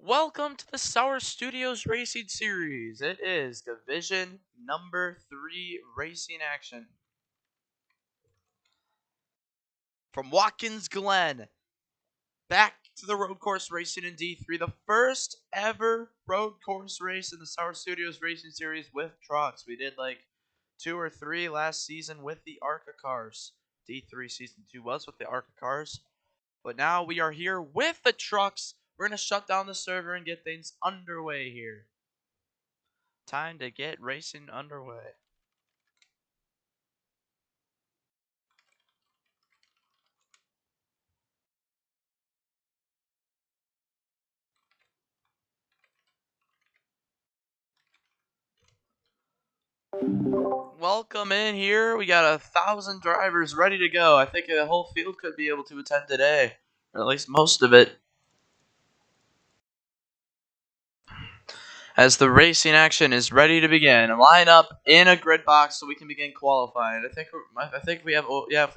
Welcome to the Sour Studios Racing Series. It is Division number 3 racing action. From Watkins Glen, back to the road course racing in D3. The first ever road course race in the Sour Studios Racing Series with trucks. We did like 2 or 3 last season with the ARCA cars. D3 Season 2 was with the ARCA cars. But now we are here with the trucks. We're going to shut down the server and get things underway here. Time to get racing underway. Welcome in here. We got 1,000 drivers ready to go. I think the whole field could be able to attend today, or at least most of it. As the racing action is ready to begin, line up in a grid box so we can begin qualifying. I think we have if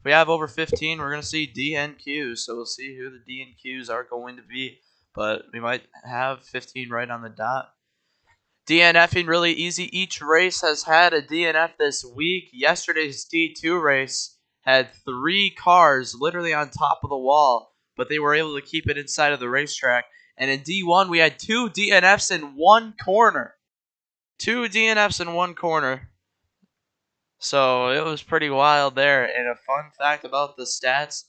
we have over 15, we're gonna see DNQs. So we'll see who the DNQs are going to be, but we might have 15 right on the dot. DNFing really easy. Each race has had a DNF this week. Yesterday's D2 race had 3 cars literally on top of the wall, but they were able to keep it inside of the racetrack. And in D1, we had 2 DNFs in one corner. 2 DNFs in one corner. So it was pretty wild there. And a fun fact about the stats,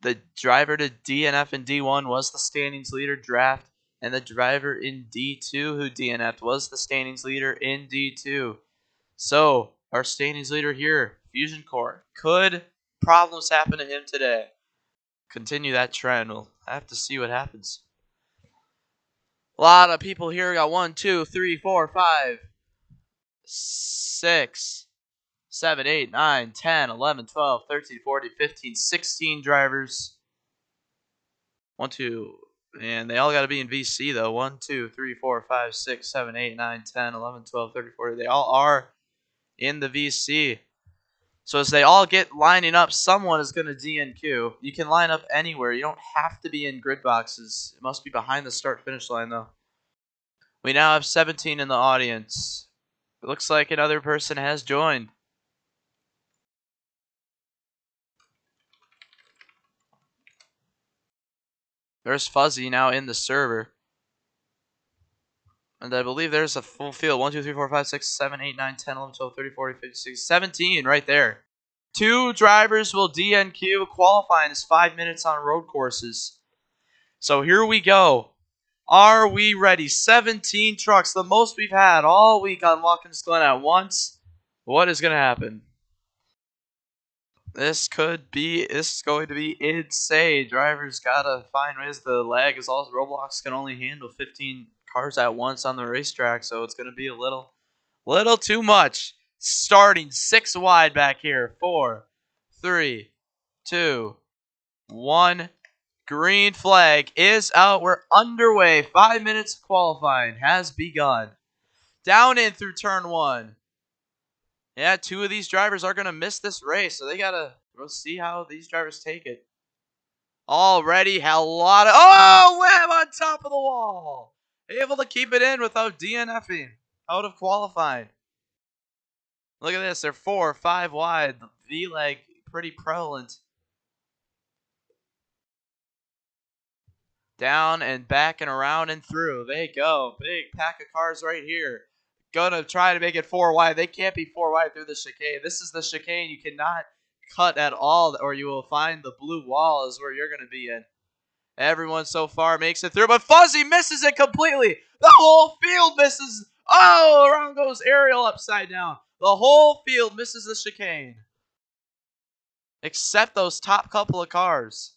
the driver to DNF in D1 was the standings leader draft. And the driver in D2 who DNF'd was the standings leader in D2. So, our standings leader here, Fusion Core. Could problems happen to him today? Continue that trend. We'll have to see what happens. A lot of people here. We got 1, 2, 3, 4, 5, 6, 7, 8, 9, 10, 11, 12, 13, 14, 15, 16 drivers. 1, 2... And they all got to be in VC, though. 1, 2, 3, 4, 5, 6, 7, 8, 9, 10, 11, 12, 13, 14. They all are in the VC. So as they all get lining up, someone is going to DNQ. You can line up anywhere. You don't have to be in grid boxes. It must be behind the start-finish line, though. We now have 17 in the audience. It looks like another person has joined. There's Fuzzy now in the server. And I believe there's a full field. 1, 2, 3, 4, 5, 6, 7, 8, 9, 10, 11, 12, 13, 14, 15, 16, 17 right there. 2 drivers will DNQ. Qualifying is 5 minutes on road courses. So here we go. Are we ready? 17 trucks, the most we've had all week on Watkins Glen at once. What is going to happen? This is going to be insane. Drivers gotta find ways. The lag is also Roblox can only handle 15 cars at once on the racetrack, so it's gonna be a little too much. Starting 6 wide back here. 4, 3, 2, 1. Green flag is out. We're underway. 5 minutes of qualifying has begun. Down in through turn 1. Yeah, 2 of these drivers are going to miss this race, so we'll see how these drivers take it. Already a lot of... Oh, wham on top of the wall. Able to keep it in without DNFing. Out of qualifying. Look at this. They're 4 or 5 wide. The V-leg pretty prevalent. Down and back and around and through. They go. Big pack of cars right here. Gonna try to make it 4 wide. They can't be 4 wide through the chicane. This is the chicane you cannot cut at all, or you will find the blue wall is where you're going to be in. Everyone so far makes it through, but Fuzzy misses it completely. The whole field misses. Oh, around goes Ariel upside down. The whole field misses the chicane. Except those top couple of cars.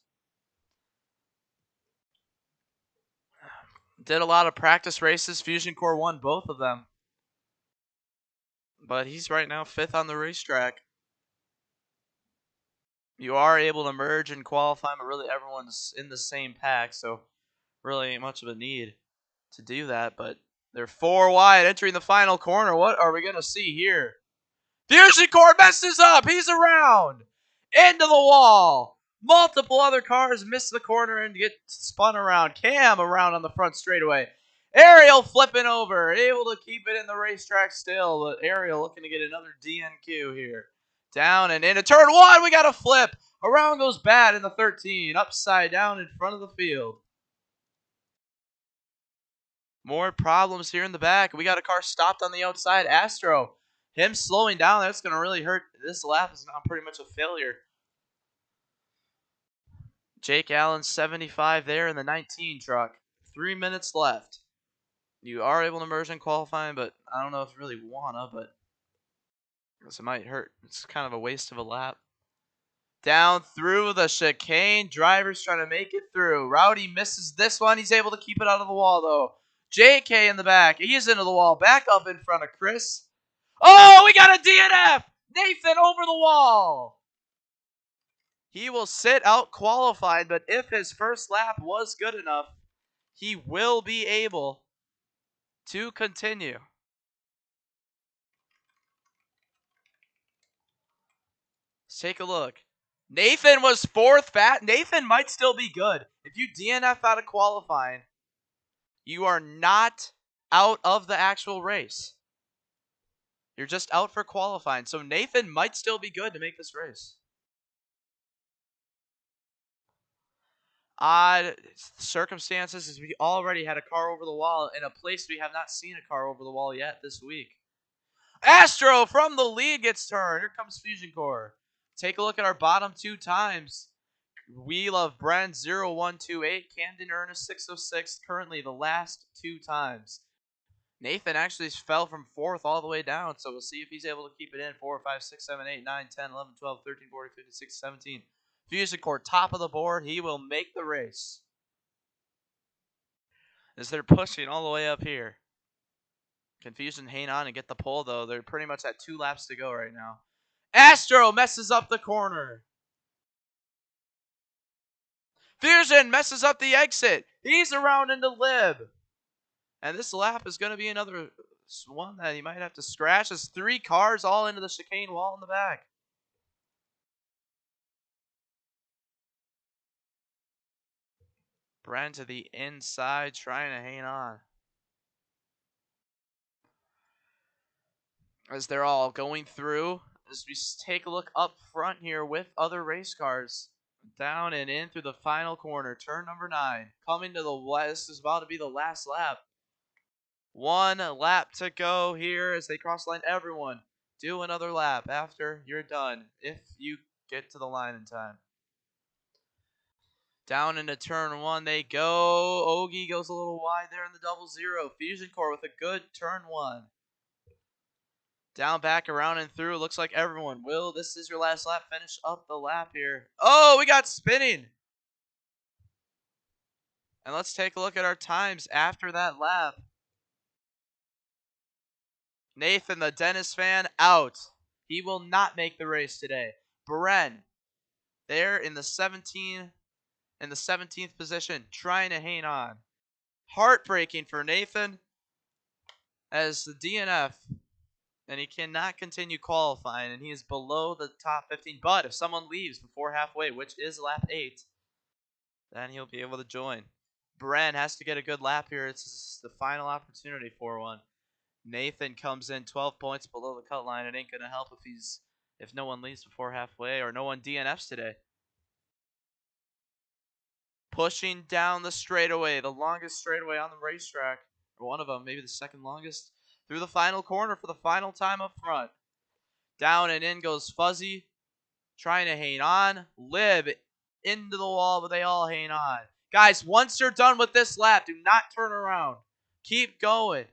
Did a lot of practice races. Fusion Core won both of them. But he's right now 5th on the racetrack. You are able to merge and qualify, but really everyone's in the same pack, so really ain't much of a need to do that. But they're 4 wide entering the final corner. What are we going to see here? Fusion Core messes up. He's around. Into the wall. Multiple other cars miss the corner and get spun around. Cam around on the front straightaway. Ariel flipping over, able to keep it in the racetrack still, but Ariel looking to get another DNQ here. Down and into turn one, we got a flip. Around goes bad in the 13, upside down in front of the field. More problems here in the back. We got a car stopped on the outside. Astro, him slowing down, that's going to really hurt. This lap is now pretty much a failure. Jake Allen, 75 there in the 19 truck. 3 minutes left. You are able to merge in qualifying, but I don't know if you really wanna, but because it might hurt. It's kind of a waste of a lap. Down through the chicane. Drivers trying to make it through. Rowdy misses this one. He's able to keep it out of the wall, though. JK in the back. He's into the wall. Back up in front of Chris. Oh, we got a DNF! Nathan over the wall. He will sit out qualified, but if his first lap was good enough, he will be able to continue. Let's take a look. Nathan was fourth fat. Nathan might still be good. If you DNF out of qualifying, you are not out of the actual race. You're just out for qualifying. So Nathan might still be good to make this race. Odd circumstances is we already had a car over the wall in a place we have not seen a car over the wall yet this week. Astro from the lead gets turned. Here comes Fusion Core. Take a look at our bottom two times. We Love Brent 0128, Camden Ernest 606, currently the last two times. Nathan actually fell from 4th all the way down, so we'll see if he's able to keep it in. 4, 5, 6, 7, 8, 9, 10, 11, 12, 13, 14, 15, 16, 17. Fusion Core top of the board. He will make the race. As they're pushing all the way up here. Confusion hang on and get the pole, though. They're pretty much at 2 laps to go right now. Astro messes up the corner. Fusion messes up the exit. He's around into lib. And this lap is going to be another one that he might have to scratch. There's 3 cars all into the chicane wall in the back. Brent to the inside, trying to hang on. As they're all going through, as we take a look up front here with other race cars. Down and in through the final corner. Turn number 9. Coming to the west. This is about to be the last lap. 1 lap to go here as they cross the line. Everyone, do another lap after you're done, if you get to the line in time. Down into turn 1 they go. Ogie goes a little wide there in the 00. Fusion Core with a good turn 1. Down, back, around, and through. Looks like everyone will. This is your last lap. Finish up the lap here. Oh, we got spinning. And let's take a look at our times after that lap. Nathan, the Dennis fan, out. He will not make the race today. Bren, there in the 17th position, trying to hang on. Heartbreaking for Nathan as the DNF. And he cannot continue qualifying, and he is below the top 15. But if someone leaves before halfway, which is lap 8, then he'll be able to join. Bren has to get a good lap here. It's the final opportunity for one. Nathan comes in 12 points below the cut line. It ain't going to help if no one leaves before halfway or no one DNFs today. Pushing down the straightaway, the longest straightaway on the racetrack, or one of them, maybe the second longest, through the final corner for the final time up front. Down and in goes Fuzzy, trying to hang on. Lib into the wall, but they all hang on. Guys, once you're done with this lap, do not turn around. Keep going.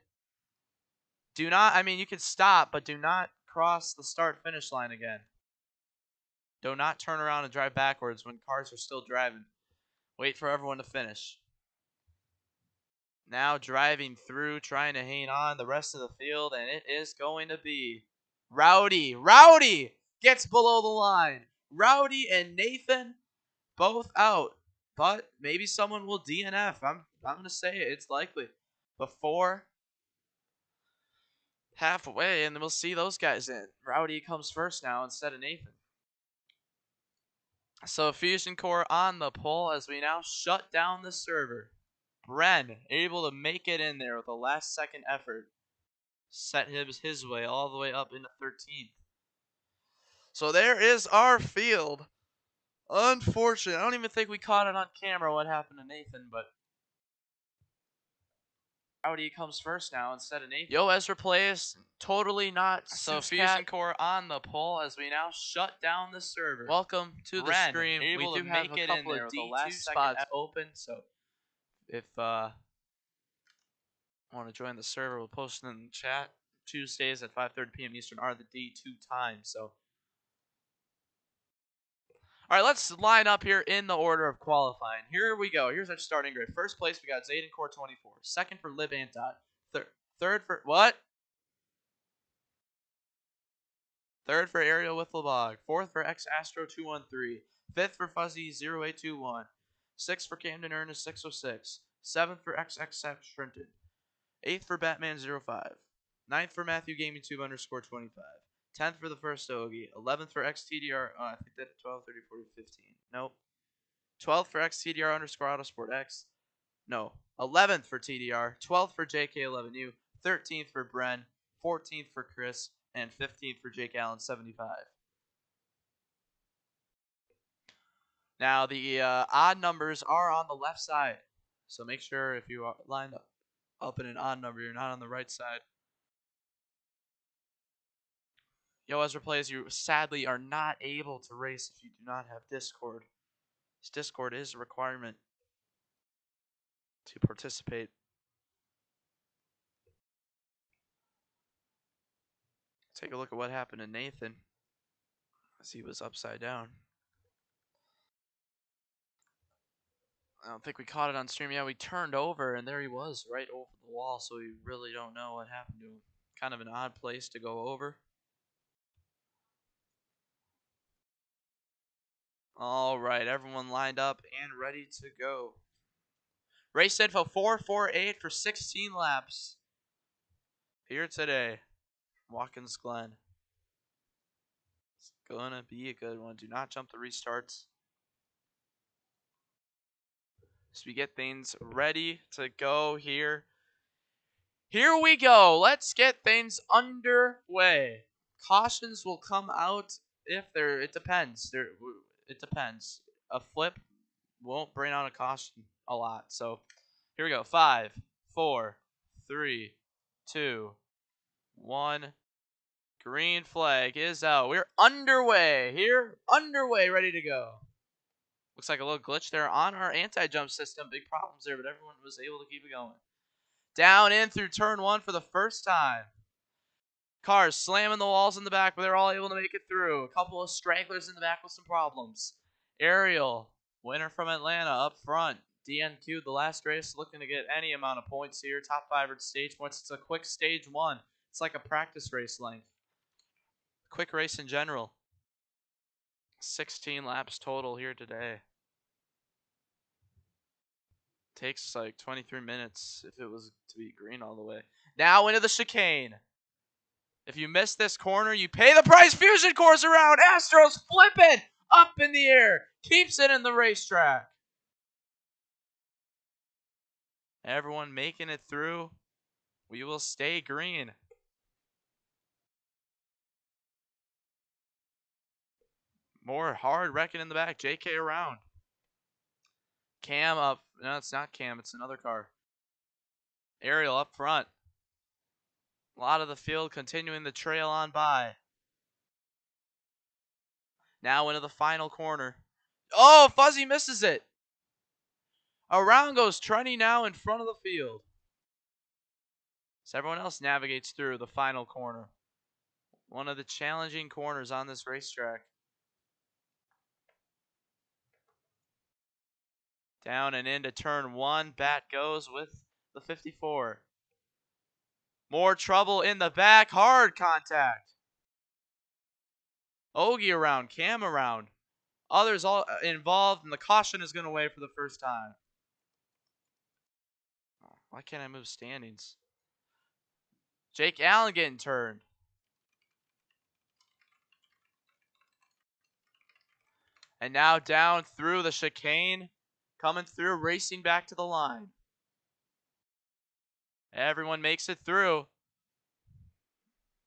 You can stop, but do not cross the start-finish line again. Do not turn around and drive backwards when cars are still driving. Wait for everyone to finish. Now driving through, trying to hang on the rest of the field, and it is going to be Rowdy. Rowdy gets below the line. Rowdy and Nathan both out, but maybe someone will DNF. I'm going to say it's likely before halfway, and we'll see those guys in. Rowdy comes first now instead of Nathan. So Fusion Core on the pole as we now shut down the server. Bren able to make it in there with a last second effort. Set his way all the way up into 13th. So there is our field. Unfortunate. I don't even think we caught it on camera what happened to Nathan, but Audi comes first now instead of Nathan. Yo, Ezra plays totally not. So Fusion Core on the pole as we now shut down the server. Welcome to the stream. We do have a couple of D2 spots open, so if want to join the server, we'll post it in the chat. Tuesdays at 5:30 p.m. Eastern are the D2 times. So, all right, let's line up here in the order of qualifying. Here we go. Here's our starting grid. First place, we got Zayden Core 24. Second for Lib Antot. Third for what? Third for Ariel with Labog. Fourth for X Astro 213. Fifth for Fuzzy 0821. Sixth for Camden Ernest 606. Seventh for XX Shrinted. Eighth for Batman 05. Ninth for Matthew Gaming Tube _ 25. 10th for the first Ogie. 11th for XTDR. I think that's 12, 30, 40, 15. Nope. 12th for XTDR _ Autosport X. No. 11th for TDR. 12th for JK11U. 13th for Bren. 14th for Chris. And 15th for Jake Allen 75. Now the odd numbers are on the left side. So make sure if you are lined up in an odd number, you're not on the right side. Yo, Ezra Plays, you sadly are not able to race if you do not have Discord. This Discord is a requirement to participate. Take a look at what happened to Nathan as he was upside down. I don't think we caught it on stream. Yeah, we turned over, and there he was, right over the wall, so we really don't know what happened to him. Kind of an odd place to go over. All right, everyone lined up and ready to go. Race info 448 for 16 laps. Here today, Watkins Glen. It's gonna be a good one. Do not jump the restarts. So we get things ready to go here. Here we go. Let's get things underway. Cautions will come out if they're. It depends. It depends. A flip won't bring out a caution a lot. So here we go. 5, 4, 3, 2, 1. Green flag is out. We're underway here. Underway, ready to go. Looks like a little glitch there on our anti-jump system. Big problems there, but everyone was able to keep it going. Down in through turn 1 for the first time. Cars slamming the walls in the back, but they're all able to make it through. A couple of stragglers in the back with some problems. Ariel, winner from Atlanta, up front. DNQ, the last race, looking to get any amount of points here. Top 5 at stage points. It's a quick stage 1. It's like a practice race length. Quick race in general. 16 laps total here today. Takes like 23 minutes if it was to be green all the way. Now into the chicane. If you miss this corner, you pay the price. Fusion Core's around. Astro's flipping up in the air. Keeps it in the racetrack. Everyone making it through. We will stay green. More hard wrecking in the back. JK around. Cam up. No, it's not Cam. It's another car. Ariel up front. A lot of the field continuing the trail on by. Now into the final corner. Oh, Fuzzy misses it. Around goes Trenny now in front of the field. So everyone else navigates through the final corner. One of the challenging corners on this racetrack. Down and into turn 1. Bat goes with the 54. More trouble in the back. Hard contact. Ogie around. Cam around. Others all involved, and the caution is going to wait for the first time. Why can't I move standings? Jake Allen getting turned. And now down through the chicane, coming through, racing back to the line. Everyone makes it through.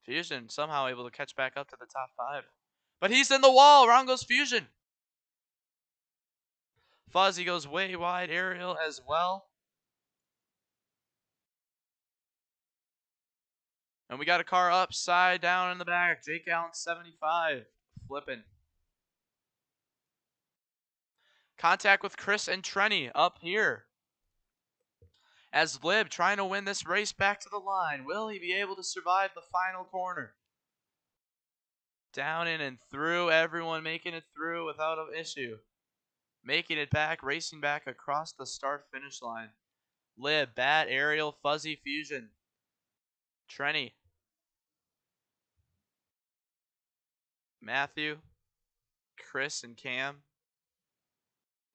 Fusion somehow able to catch back up to the top 5. But he's in the wall. Around goes Fusion. Fuzzy goes way wide. Ariel as well. And we got a car upside down in the back. Jake Allen 75. Flipping. Contact with Chris and Trenny up here. As Lib trying to win this race back to the line. Will he be able to survive the final corner? Down in and through. Everyone making it through without an issue. Making it back, racing back across the start-finish line. Lib, Bat, Ariel, Fuzzy, Fusion. Trenny. Matthew. Chris and Cam.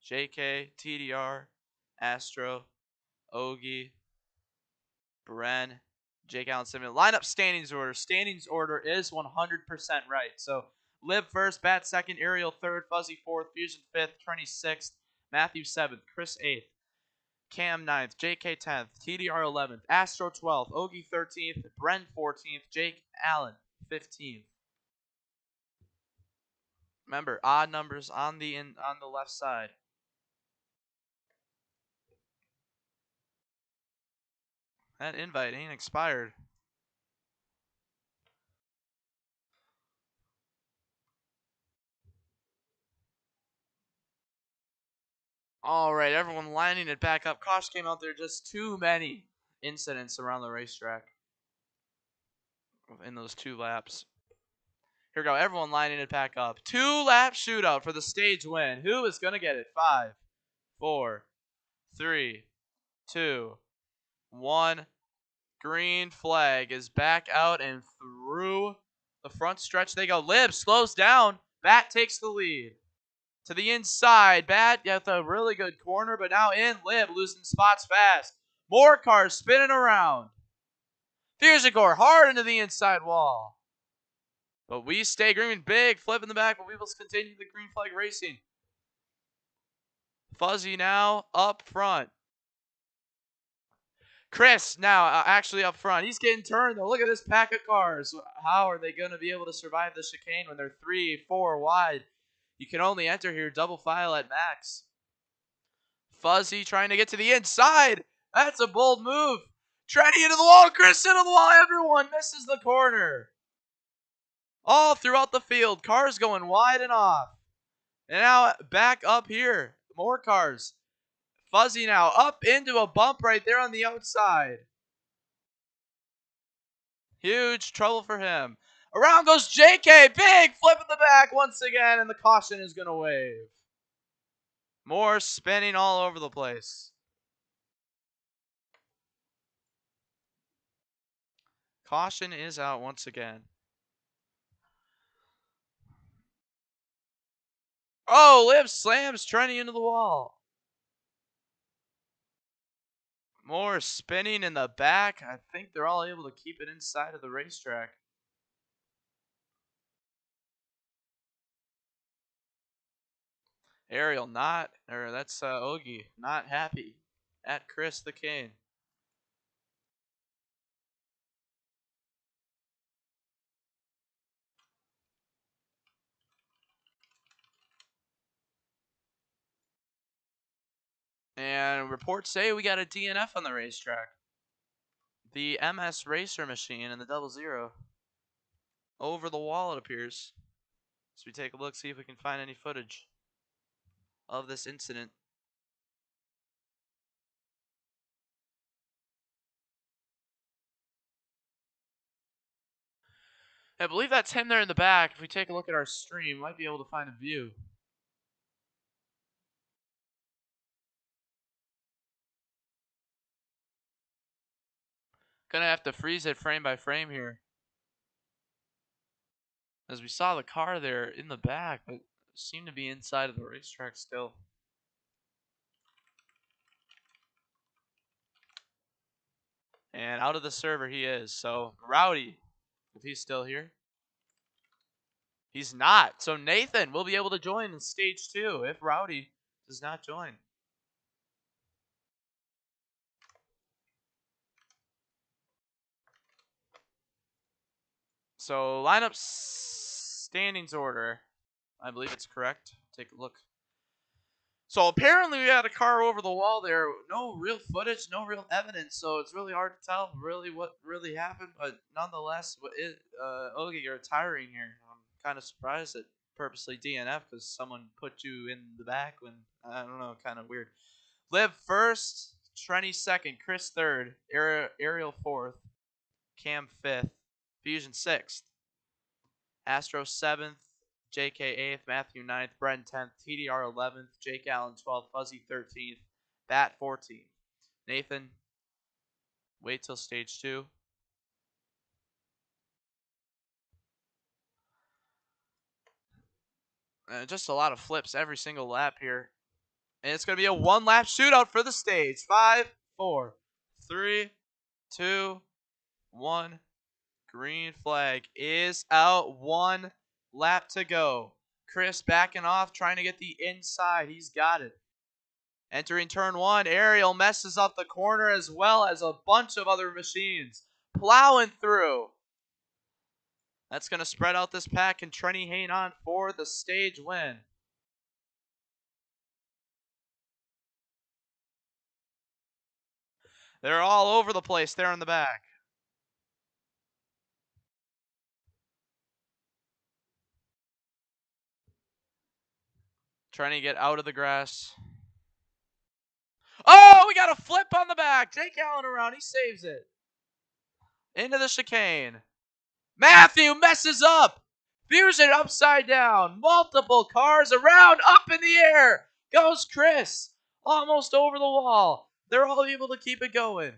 JK, TDR, Astro, Ogie, Bren, Jake Allen 7. Lineup standings order. Standings order is 100% right. So Lib first, Bat second, Ariel third, Fuzzy fourth, Fusion fifth, Trenny sixth, Matthew 7th, Chris 8th, Cam 9th, JK 10th, TDR 11th, Astro 12th, Ogie 13th, Bren 14th, Jake Allen 15th. Remember, odd numbers on the left side. That invite ain't expired. All right, everyone lining it back up. Kosh came out there. Just too many incidents around the racetrack in those 2 laps. Here we go. Everyone lining it back up. 2-lap shootout for the stage win. Who is going to get it? 5, 4, 3, 2, 1. Green flag is back out and through the front stretch they go. Lib slows down. Bat takes the lead. To the inside. Bat with a really good corner, but now in. Lib losing spots fast. More cars spinning around. Fusion core hard into the inside wall. But we stay green big. Flip in the back, but we will continue the green flag racing. Fuzzy now up front. Chris now actually up front. He's getting turned though. Look at this pack of cars. How are they going to be able to survive the chicane when they're 3, 4 wide? You can only enter here double file at max. Fuzzy trying to get to the inside. That's a bold move. Trenny into the wall. Chris into the wall. Everyone misses the corner. All throughout the field. Cars going wide and off. And now back up here. More cars. Fuzzy now up into a bump right there on the outside. Huge trouble for him. Around goes JK. Big flip in the back once again. And the caution is going to wave. More spinning all over the place. Caution is out once again. Oh, Lib slams Trenny into the wall. More spinning in the back. I think they're all able to keep it inside of the racetrack. Ariel that's Ogie, not happy at Chris the King. And reports say we got a DNF on the racetrack. The MS Racer machine and the 00. Over the wall, it appears. So we take a look, see if we can find any footage of this incident. I believe that's him there in the back. If we take a look at our stream, might be able to find a view. Gonna have to freeze it frame by frame here. As we saw the car there in the back, but seemed to be inside of the racetrack still. And out of the server he is. So Rowdy, if he's still here. He's not. So Nathan will be able to join in stage 2 if Rowdy does not join. So lineup standings order. I believe it's correct. Take a look. So apparently we had a car over the wall there. No real footage, no real evidence. So it's really hard to tell really what really happened. But nonetheless, Ogie, you're retiring here. I'm kind of surprised that purposely DNF because someone put you in the back when, I don't know, kind of weird. Liv first, Trenny second, Chris third, Ariel fourth, Cam fifth, Fusion sixth, Astro seventh, JK 8th, Matthew 9th, Bren 10th, TDR 11th, Jake Allen 12th, Fuzzy 13th, Bat 14th. Nathan, wait till stage 2. Just a lot of flips every single lap here. And it's going to be a one-lap shootout for the stage. 5, 4, 3, 2, 1. Green flag is out. 1 lap to go. Chris backing off, trying to get the inside. He's got it. Entering turn 1, Ariel messes up the corner as well as a bunch of other machines. Plowing through. That's going to spread out this pack and Trenny hang on for the stage win. They're all over the place there in the back. Trying to get out of the grass. Oh, we got a flip on the back. Jake Allen around. He saves it. Into the chicane. Matthew messes up. Fusion upside down. Multiple cars around. Up in the air. Goes Chris. Almost over the wall. They're all able to keep it going.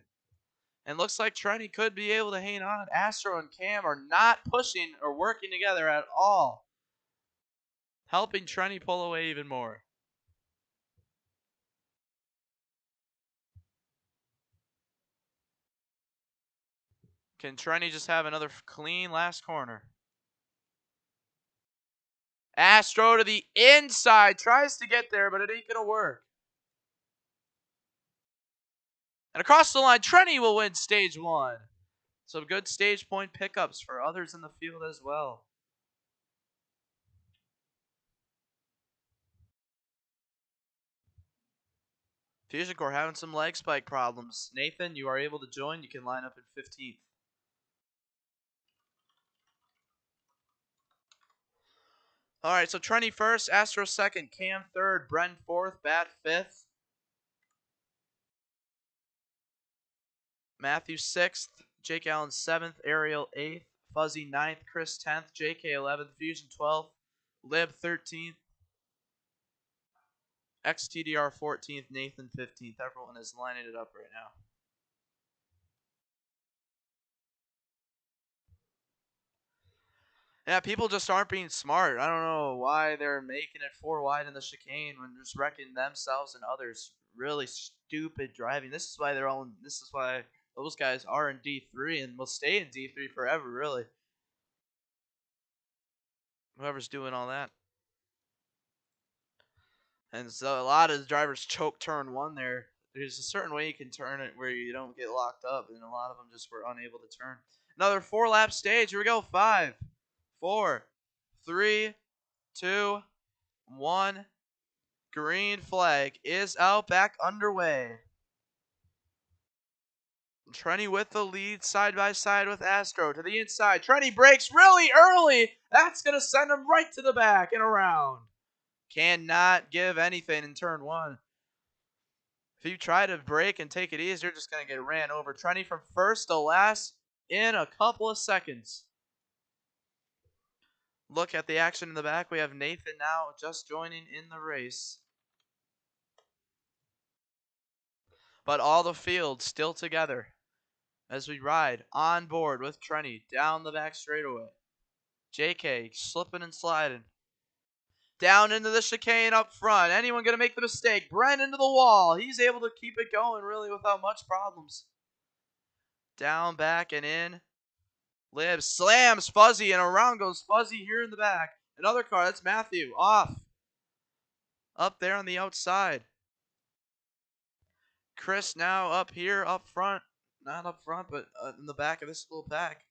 And looks like Trenny could be able to hang on. Astro and Cam are not pushing or working together at all. Helping Trenny pull away even more. Can Trenny just have another clean last corner? Astro to the inside. Tries to get there, but it ain't going to work. And across the line, Trenny will win stage 1. Some good stage point pickups for others in the field as well. Fusion Core having some leg spike problems. Nathan, you are able to join. You can line up in 15th. All right, so Trenny first, Astro second, Cam third, Bren fourth, Bat fifth, Matthew sixth, Jake Allen seventh, Ariel eighth, Fuzzy ninth, Chris 10th, JK 11th, Fusion 12th, Lib 13th, XTDR 14th, Nathan 15th. Everyone is lining it up right now. Yeah, people just aren't being smart. I don't know why they're making it 4 wide in the chicane when they're just wrecking themselves and others. Really stupid driving. This is why those guys are in D3 and will stay in D3 forever, really. Whoever's doing all that. And so a lot of the drivers choke turn 1 there. There's a certain way you can turn it where you don't get locked up, and a lot of them just were unable to turn. Another 4-lap stage. Here we go. 5, 4, 3, 2, 1. Green flag is out, back underway. Trenny with the lead, side by side with Astro to the inside. Trenny brakes really early. That's going to send him right to the back and around. Cannot give anything in turn 1. If you try to brake and take it easy, you're just going to get ran over. Trenny from first to last in a couple of seconds. Look at the action in the back. We have Nathan now just joining in the race. But all the field still together as we ride on board with Trenny down the back straightaway. JK slipping and sliding. Down into the chicane up front. Anyone going to make the mistake? Brent into the wall. He's able to keep it going really without much problems. Down, back, and in. Lib slams Fuzzy, and around goes Fuzzy here in the back. Another car. That's Matthew. Off. Up there on the outside. Chris now up here, up front. Not up front, but in the back of this little pack.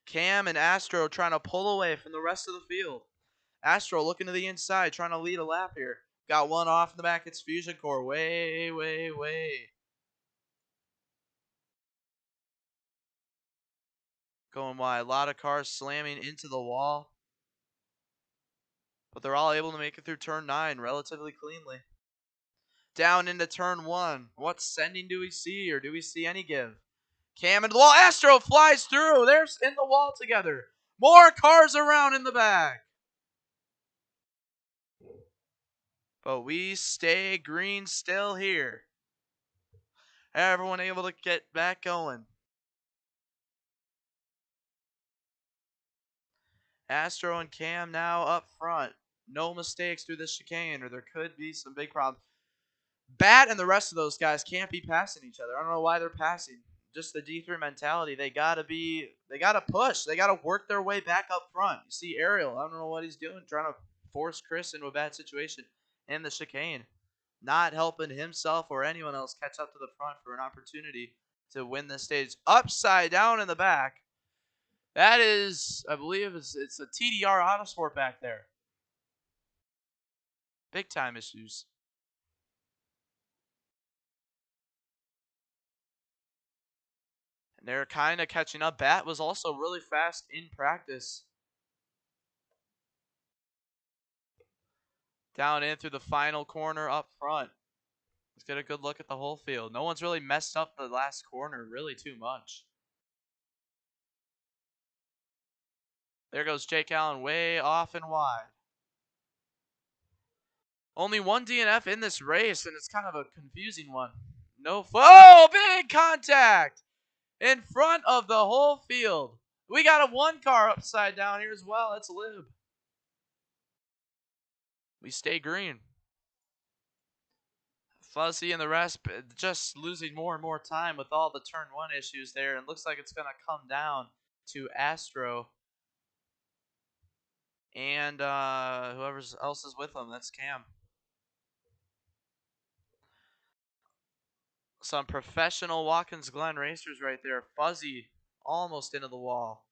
Cam and Astro trying to pull away from the rest of the field. Astro looking to the inside, trying to lead a lap here. Got one off in the back. It's Fusion Core. Way. Going wide. A lot of cars slamming into the wall. But they're all able to make it through turn 9 relatively cleanly. Down into turn 1. What sending do we see, or do we see any give? Cam into the wall. Astro flies through. They're in the wall together. More cars around in the back. But we stay green still here. Everyone able to get back going. Astro and Cam now up front. No mistakes through this chicane, or there could be some big problems. Bat and the rest of those guys can't be passing each other. I don't know why they're passing. Just the D3 mentality. They gotta push. They gotta work their way back up front. You see Ariel, I don't know what he's doing, trying to force Chris into a bad situation in the chicane. Not helping himself or anyone else catch up to the front for an opportunity to win this stage. Upside down in the back. That is, I believe, it's a TDR Autosport back there. Big time issues. And they're kind of catching up. Bat was also really fast in practice. Down in through the final corner up front. Let's get a good look at the whole field. No one's really messed up the last corner really too much. There goes Jake Allen way off and wide. Only one DNF in this race, and it's kind of a confusing one. Oh, big contact in front of the whole field. We got a one car upside down here as well. It's Lib. We stay green. Fuzzy and the rest just losing more and more time with all the turn 1 issues there. And looks like it's going to come down to Astro and whoever else is with them. That's Cam. Some professional Watkins Glen racers right there. Fuzzy almost into the wall.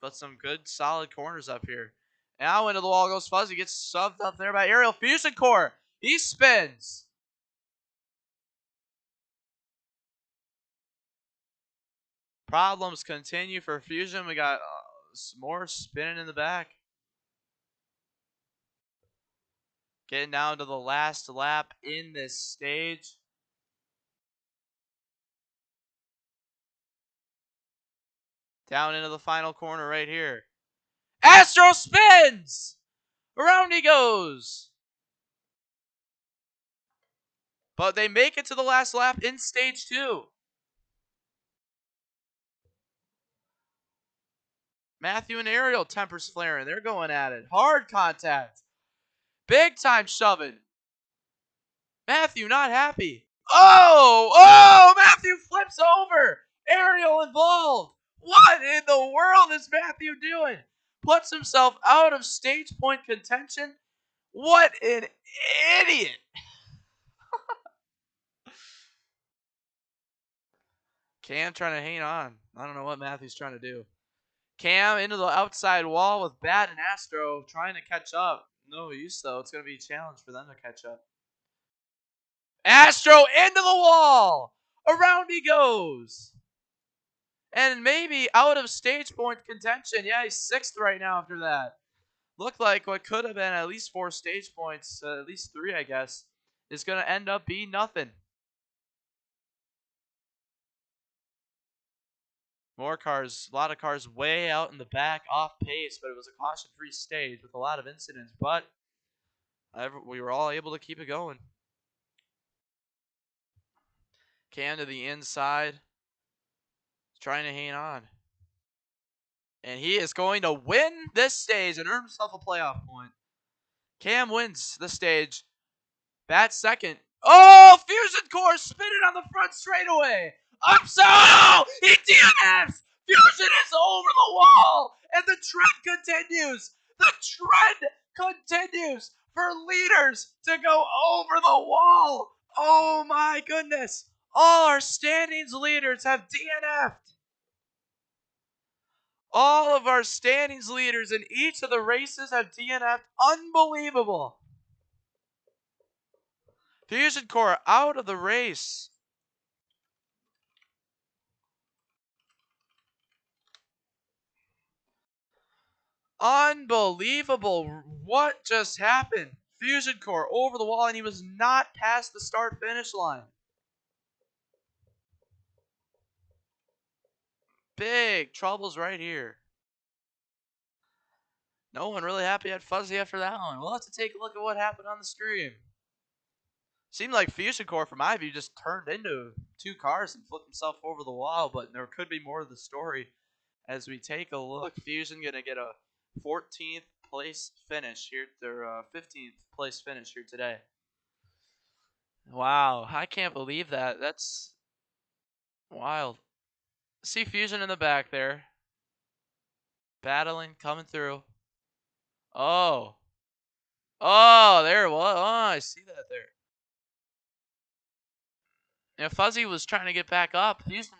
But some good solid corners up here. Now into the wall goes Fuzzy. Gets shoved up there by Ariel. Fusion Core. He spins. Problems continue for Fusion. We got some more spinning in the back. Getting down to the last lap in this stage. Down into the final corner right here. Astro spins! Around he goes. But they make it to the last lap in stage 2. Matthew and Ariel, tempers flaring. They're going at it. Hard contact. Big time shoving. Matthew not happy. Oh, Matthew flips over. Ariel involved. What in the world is Matthew doing? Puts himself out of stage point contention. What an idiot. Cam trying to hang on. I don't know what Matthew's trying to do. Cam into the outside wall with Bat and Astro trying to catch up. No use, though. It's going to be a challenge for them to catch up. Astro into the wall. Around he goes. And maybe out of stage point contention. Yeah, he's 6th right now after that. Looked like what could have been at least 4 stage points, at least 3, I guess, is going to end up being nothing. More cars, a lot of cars way out in the back, off pace, but it was a caution-free stage with a lot of incidents. But we were all able to keep it going. Cam to the inside, trying to hang on. And he is going to win this stage and earn himself a playoff point. Cam wins the stage. Bat second. Oh, Fusion Core spinning on the front straightaway. Upside. Oh, he DNFs. Fusion is over the wall. And the trend continues. The trend continues for leaders to go over the wall. Oh my goodness. All our standings leaders have DNF'd. All of our standings leaders in each of the races have DNF'd. Unbelievable. Fusion Core out of the race. Unbelievable. What just happened? Fusion Core over the wall, and he was not past the start finish line. Big troubles right here. No one really happy at Fuzzy after that one. We'll have to take a look at what happened on the stream. Seemed like Fusion Core, from my view, just turned into two cars and flipped himself over the wall, but there could be more to the story as we take a look. Fusion going to get a 14th place finish here, or 15th place finish here today. Wow, I can't believe that. That's wild. See Fusion in the back there. Battling, coming through. Oh. Oh, there it was. Oh, I see that there. Yeah, Fuzzy was trying to get back up. Fusion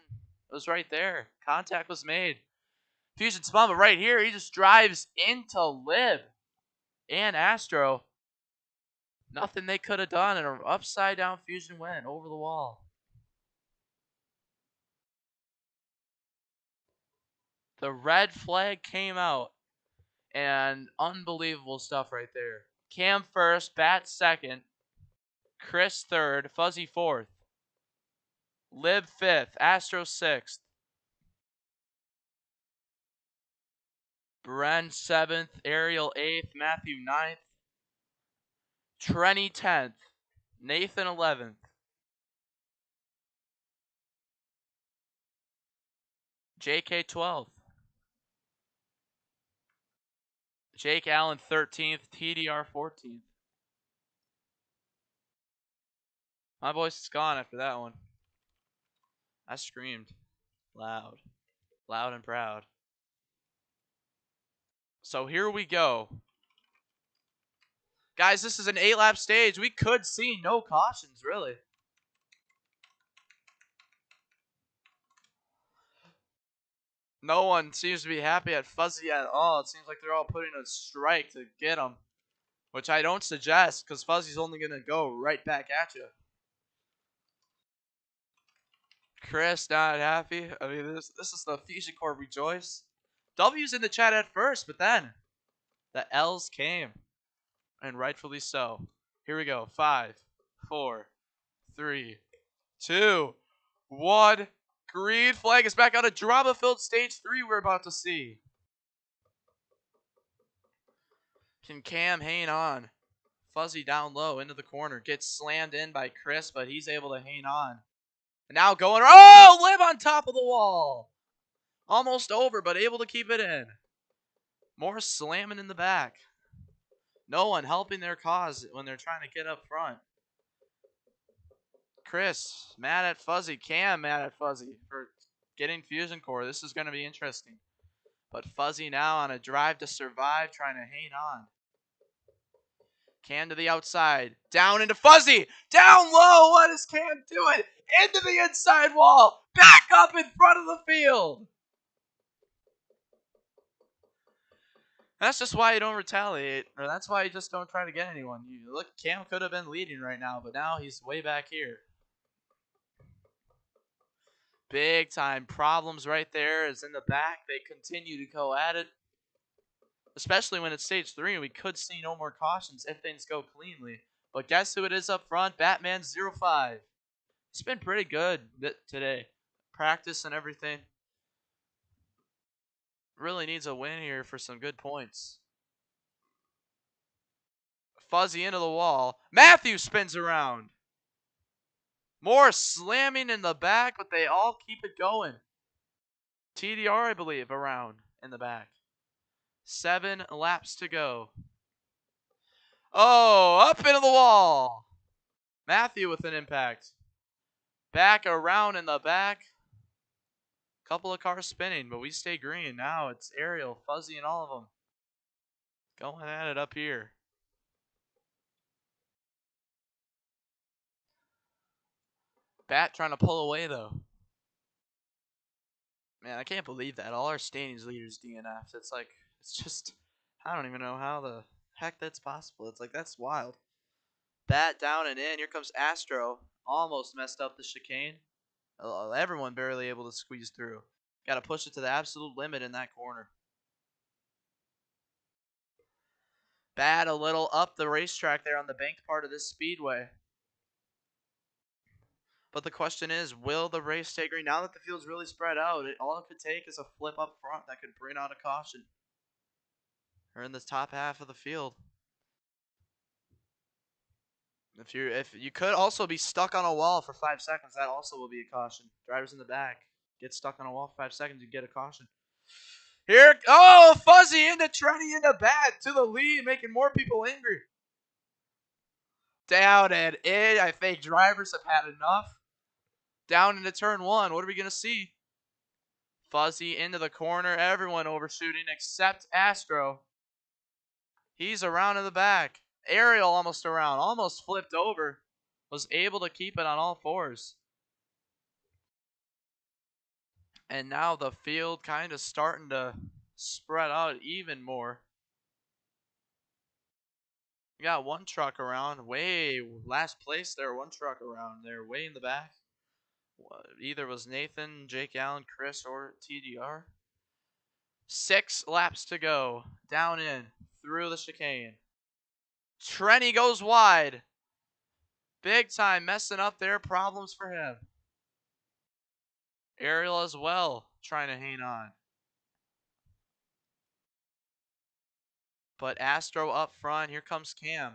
was right there. Contact was made. Fusion spun, but right here, he just drives into Lib and Astro. Nothing they could have done, and an upside down Fusion win over the wall. The red flag came out, and unbelievable stuff right there. Cam first, Bat second, Chris third, Fuzzy fourth, Lib fifth, Astro sixth, Bren seventh, Ariel eighth, Matthew ninth, Trenny 10th, Nathan 11th, JK 12th, Jake Allen 13th, TDR 14th. My voice is gone after that one. I screamed loud and proud. So here we go. Guys, this is an 8-lap stage. We could see no cautions, really. No one seems to be happy at Fuzzy at all. It seems like they're all putting a strike to get him, which I don't suggest because Fuzzy's only going to go right back at you. Chris not happy. I mean, this is the Fusion Core rejoice. W's in the chat at first, but then the L's came, and rightfully so. Here we go. 5, 4, 3, 2, 1. Green flag is back on a drama-filled stage 3 we're about to see. Can Cam hang on? Fuzzy down low into the corner. Gets slammed in by Chris, but he's able to hang on. And now going, oh, Liv on top of the wall. Almost over, but able to keep it in. More slamming in the back. No one helping their cause when they're trying to get up front. Chris, mad at Fuzzy. Cam, mad at Fuzzy for getting Fusion Core. This is going to be interesting. But Fuzzy now on a drive to survive, trying to hang on. Cam to the outside. Down into Fuzzy. Down low. What is Cam doing? Into the inside wall. Back up in front of the field. That's just why you don't retaliate. Or that's why you just don't try to get anyone. You look, Cam could have been leading right now, but now he's way back here. Big time problems right there is in the back. They continue to go at it. Especially when it's stage 3 and we could see no more cautions if things go cleanly. But guess who it is up front? Batman 05. It's been pretty good today. Practice and everything. Really needs a win here for some good points. Fuzzy into the wall. Matthew spins around. More slamming in the back, but they all keep it going. TDR, I believe, around in the back. 7 laps to go. Oh, up into the wall. Matthew with an impact. Back around in the back. Couple of cars spinning, but we stay green. Now it's Ariel, Fuzzy, and all of them. Going at it up here. Bat trying to pull away, though. Man, I can't believe that. All our standings leaders DNF'd. It's like, it's just, I don't even know how the heck that's possible. It's like, that's wild. Bat down and in. Here comes Astro. Almost messed up the chicane. Everyone barely able to squeeze through. Got to push it to the absolute limit in that corner. Bat a little up the racetrack there on the banked part of this speedway. But the question is, will the race take green? Now that the field's really spread out, all it could take is a flip up front that could bring out a caution. Or in the top half of the field. If you could also be stuck on a wall for 5 seconds, that also will be a caution. Drivers in the back get stuck on a wall for 5 seconds, you get a caution. Here, oh, Fuzzy into Trenny into Bat to the lead, making more people angry. Down and in. I think drivers have had enough. Down into turn 1. What are we going to see? Fuzzy into the corner. Everyone overshooting except Astro. He's around in the back. Ariel almost around. Almost flipped over. Was able to keep it on all fours. And now the field kind of starting to spread out even more. We got one truck around. Way last place there. One truck around there. Way in the back. Either was Nathan, Jake Allen, Chris, or TDR. 6 laps to go. Down in. Through the chicane. Trenny goes wide. Big time messing up their problems for him. Ariel as well. Trying to hang on. But Astro up front. Here comes Cam.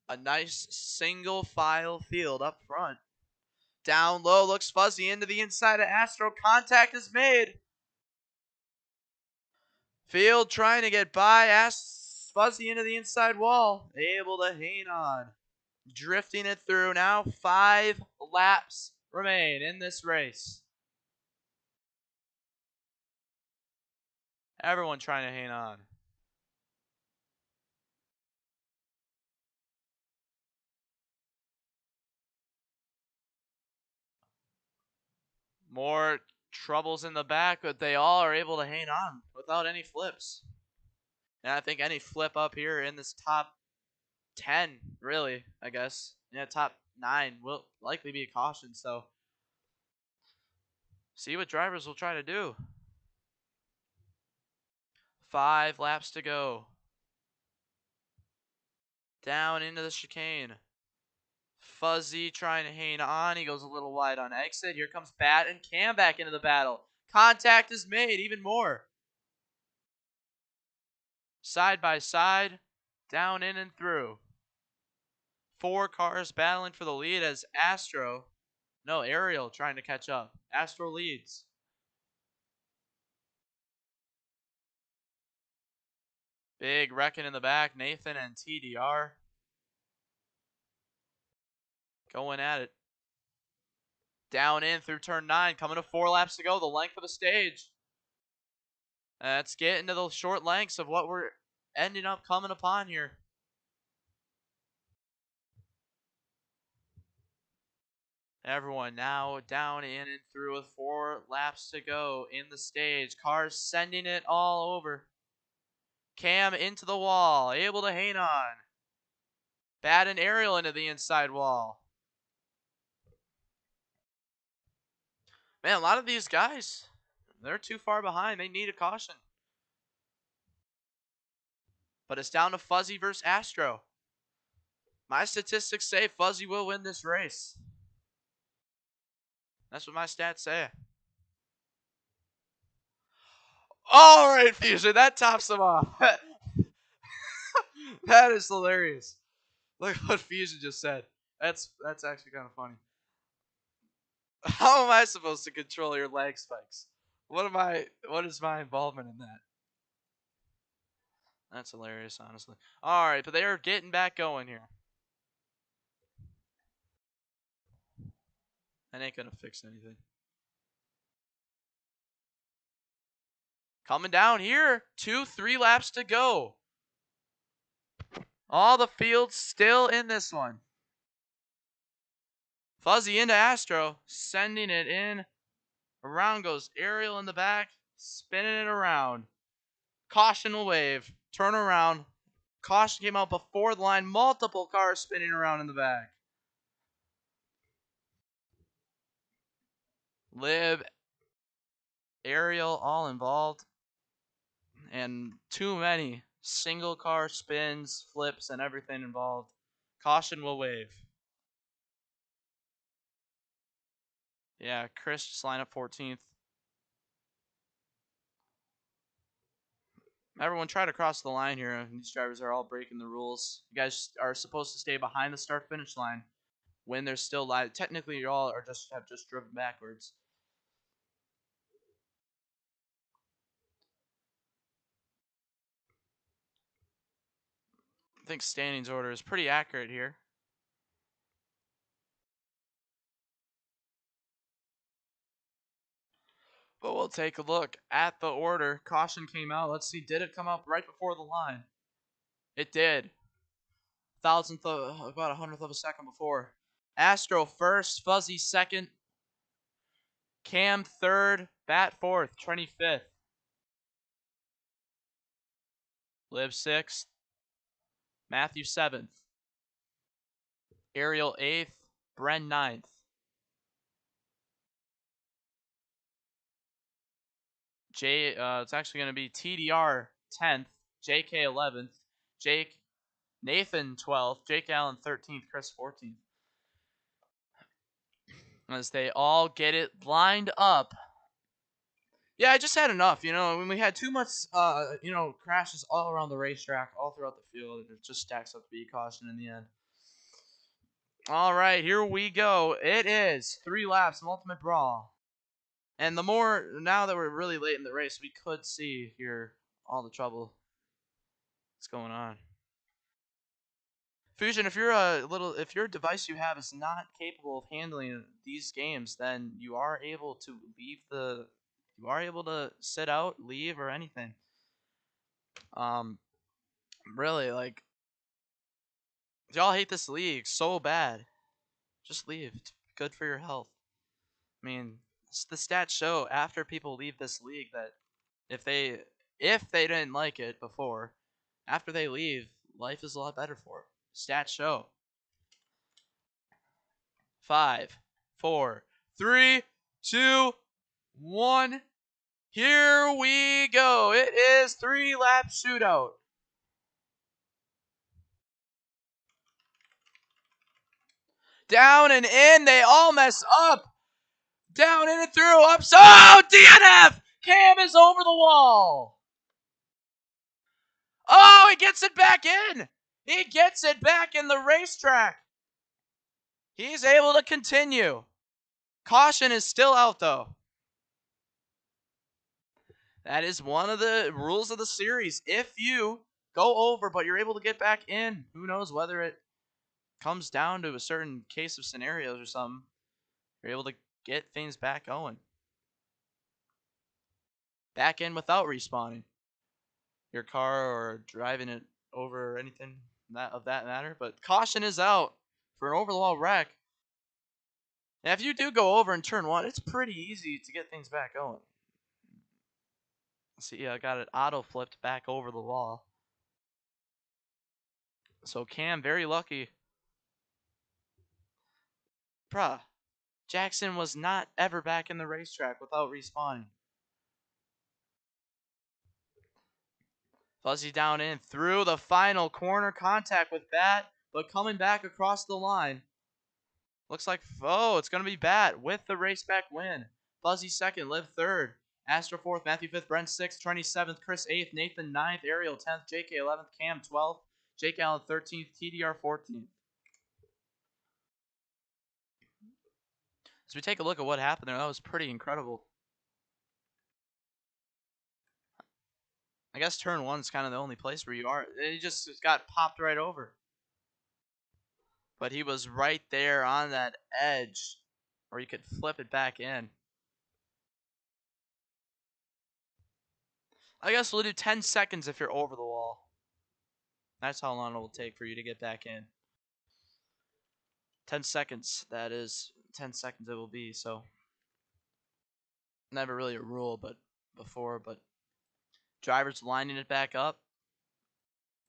A nice single file field up front. Down low, looks Fuzzy into the inside of Astro. Contact is made. Field trying to get by. Fuzzy into the inside wall. Able to hang on. Drifting it through now. 5 laps remain in this race. Everyone trying to hang on. More troubles in the back, but they all are able to hang on without any flips. And I think any flip up here in this top 10, really, I guess. Yeah, top 9 will likely be a caution, so see what drivers will try to do. 5 laps to go. Down into the chicane. Fuzzy trying to hang on. He goes a little wide on exit. Here comes Bat and Cam back into the battle. Contact is made even more. Side by side. Down in and through. 4 cars battling for the lead as Ariel trying to catch up. Astro leads. Big wrecking in the back. Nathan and TDR going at it. Down in through turn 9. Coming to 4 laps to go. The length of the stage. Let's get into the short lengths of what we're ending up coming upon here. Everyone now down in and through with 4 laps to go in the stage. Cars sending it all over. Cam into the wall. Able to hang on. Bat and Ariel into the inside wall. Man, a lot of these guys, they're too far behind. They need a caution. But it's down to Fuzzy versus Astro. My statistics say Fuzzy will win this race. That's what my stats say. All right, Fusion, that tops them off. That is hilarious. Look what Fusion just said. That's actually kind of funny. How am I supposed to control your lag spikes? What is my involvement in that? That's hilarious, honestly. All right, but they are getting back going here. That ain't gonna fix anything. Coming down here. 3 laps to go. All the fields still in this one. Fuzzy into Astro, sending it in. Around goes Ariel in the back, spinning it around. Caution will wave. Turn around. Caution came out before the line. Multiple cars spinning around in the back. Lib, Ariel, all involved. And too many single car spins, flips, and everything involved. Caution will wave. Yeah, Chris just line up 14th. Everyone try to cross the line here. These drivers are all breaking the rules. You guys are supposed to stay behind the start-finish line when there's still live. Technically, you all have just driven backwards. I think standings order is pretty accurate here. But we'll take a look at the order. Caution came out. Let's see, did it come up right before the line? It did. About a hundredth of a second before. Astro first, Fuzzy second, Cam third, Bat fourth, 25th. Liv sixth, Matthew seventh, Ariel eighth, Bren ninth. It's actually going to be TDR 10th, JK 11th, Nathan 12th, Jake Allen 13th, Chris 14th. As they all get it lined up. Yeah, I just had enough, when we had too much, crashes all around the racetrack, all throughout the field. It just stacks up to be caution in the end. All right, here we go. It is 3 laps of Ultimate Brawl. And now that we're really late in the race, we could see here all the trouble that's going on. Fusion, if your device you have is not capable of handling these games, then you are able to sit out, leave, or anything. Really, like, y'all hate this league so bad. Just leave. It's good for your health. I mean, the stats show after people leave this league that if they didn't like it before, after they leave, life is a lot better for them. Stats show. 5, 4, 3, 2, 1. Here we go. It is 3-lap shootout. Down and in, they all mess up. Down in and through, up. Oh, DNF! Cam is over the wall. Oh, he gets it back in. He gets it back in the racetrack. He's able to continue. Caution is still out, though. That is one of the rules of the series. If you go over, but you're able to get back in, who knows whether it comes down to a certain case of scenarios or something, you're able to get things back going. Back in without respawning your car or driving it over or anything of that matter. But caution is out for an over-the-wall wreck. Now, if you do go over in turn 1, it's pretty easy to get things back going. See, I got it auto-flipped back over the wall. So Cam, very lucky. Bruh, Jackson was not ever back in the racetrack without respawning. Fuzzy down in through the final corner, contact with Bat, but coming back across the line. Looks like, it's going to be Bat with the race back win. Fuzzy second, Liv third. Astro fourth, Matthew fifth, Brent sixth, 27th, Chris 8th, Nathan 9th, Ariel 10th, JK 11th, Cam 12th, Jake Allen 13th, TDR 14th. As we take a look at what happened there, that was pretty incredible. I guess turn 1 is kind of the only place where you are. He just got popped right over. But he was right there on that edge where you could flip it back in. I guess we'll do 10 seconds if you're over the wall. That's how long it will take for you to get back in. 10 seconds, that is. 10 seconds it will be, so. Never really a rule, but before, but. Drivers lining it back up.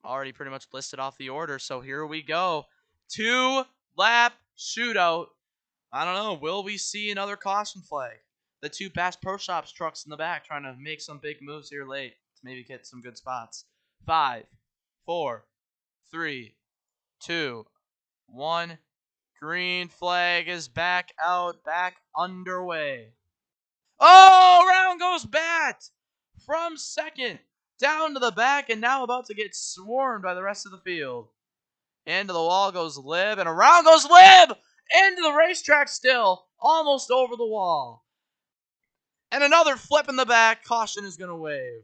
Already pretty much listed off the order, so here we go. 2-lap shootout. I don't know, will we see another caution flag? The two Bass Pro Shops trucks in the back trying to make some big moves here late to maybe get some good spots. 5, 4, 3, 2, 1. Green flag is back out, back underway. Oh, around goes Bat from second down to the back, and now about to get swarmed by the rest of the field. Into the wall goes Lib, and around goes Lib! Into the racetrack still, almost over the wall. And another flip in the back. Caution is going to wave.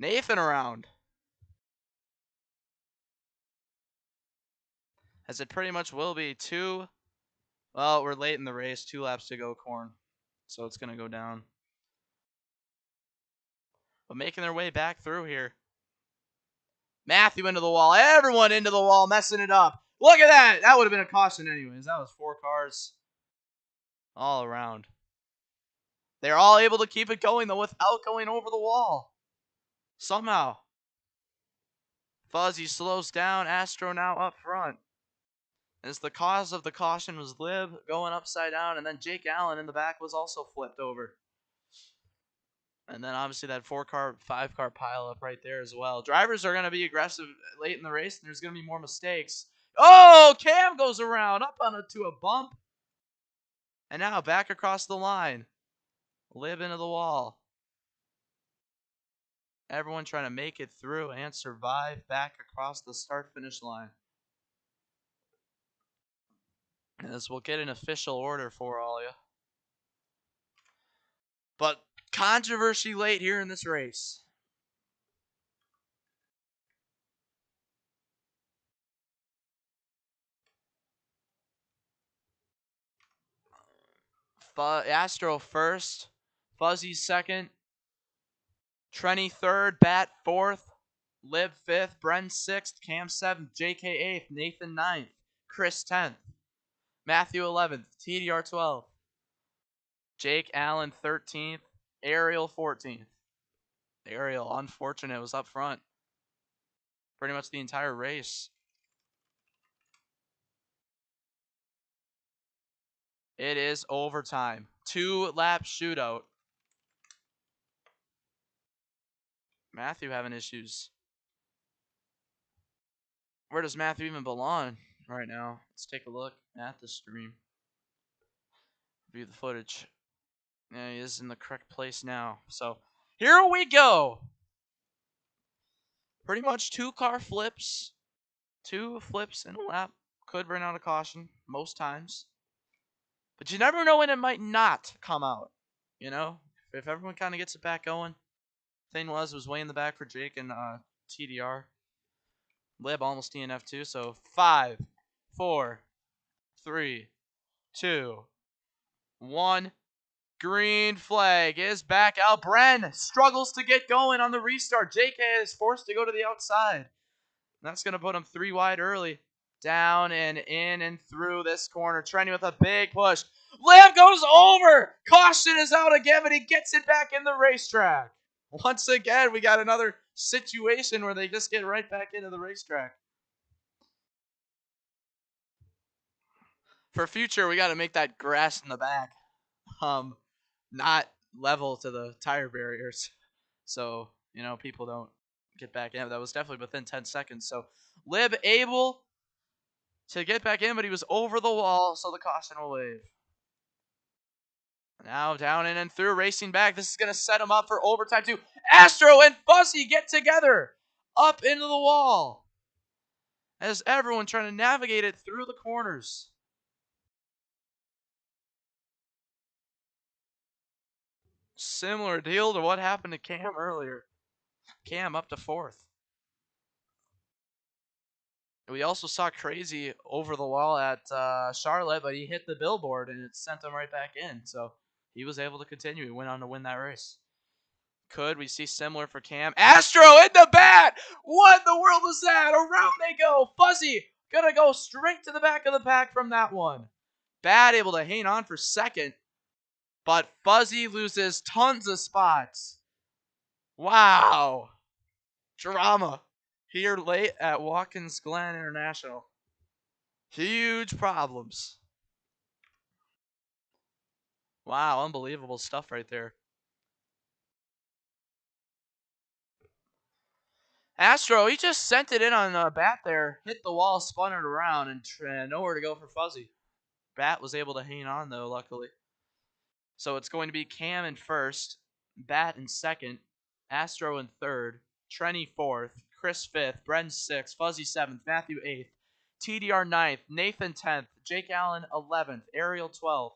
Nathan around. As it pretty much will be. Well, we're late in the race. 2 laps to go, Corn. So it's going to go down. But making their way back through here. Matthew into the wall. Everyone into the wall, messing it up. Look at that. That would have been a caution anyways. That was 4 cars all around. They're all able to keep it going, though, without going over the wall. Somehow. Fuzzy slows down. Astro now up front. As the cause of the caution was Lib going upside down, and then Jake Allen in the back was also flipped over. And then obviously that 4-car, 5-car pileup right there as well. Drivers are going to be aggressive late in the race, and there's going to be more mistakes. Oh, Cam goes around up onto a bump. And now back across the line. Lib into the wall. Everyone trying to make it through and survive back across the start-finish line. As we'll get an official order for all of you. But controversy late here in this race. Astro first. Fuzzy second. Trenny third. Bat fourth. Lib fifth. Bren sixth. Cam seventh. JK eighth. Nathan ninth. Chris 10th. Matthew 11th. TDR 12th. Jake Allen 13th. Ariel 14th. Ariel, unfortunate, was up front pretty much the entire race. It is overtime. 2-lap shootout. Matthew having issues. Where does Matthew even belong right now? Let's take a look at the stream. View the footage. Yeah, he is in the correct place now. So, here we go. Pretty much 2-car flips. 2 flips in a lap. Could bring out a caution most times. But you never know when it might not come out. You know? If everyone kind of gets it back going. Thing was way in the back for Jake and TDR. Lib almost DNF too. So 5, 4, 3, 2, 1. Green flag is back out. Bren struggles to get going on the restart. JK is forced to go to the outside. That's going to put him 3 wide early. Down and in and through this corner. Trendy with a big push. Lib goes over. Caution is out again, but he gets it back in the racetrack. Once again, we got another situation where they just get right back into the racetrack. For future, we got to make that grass in the back not level to the tire barriers. So, you know, people don't get back in. That was definitely within 10 seconds. So, Lib able to get back in, but he was over the wall, so the caution will wave. Now down in and through, racing back. This is going to set him up for overtime too. Astro and Fuzzy get together up into the wall as everyone trying to navigate it through the corners. Similar deal to what happened to Cam earlier. Cam up to 4th. We also saw Crazy over the wall at Charlotte, but he hit the billboard and it sent him right back in. So he was able to continue. He went on to win that race. Could we see similar for Cam? Astro in the bat! What in the world was that? Around they go. Fuzzy gonna go straight to the back of the pack from that one. Bat able to hang on for second, but Fuzzy loses tons of spots. Wow. Drama here late at Watkins Glen International. Huge problems. Wow, unbelievable stuff right there. Astro, he just sent it in on a bat there, hit the wall, spun it around, and nowhere to go for Fuzzy. Bat was able to hang on, though, luckily. So it's going to be Cam in first, Bat in second, Astro in third, Trenny fourth, Chris fifth, Bren sixth, Fuzzy seventh, Matthew eighth, TDR ninth, Nathan 10th, Jake Allen 11th, Ariel 12th,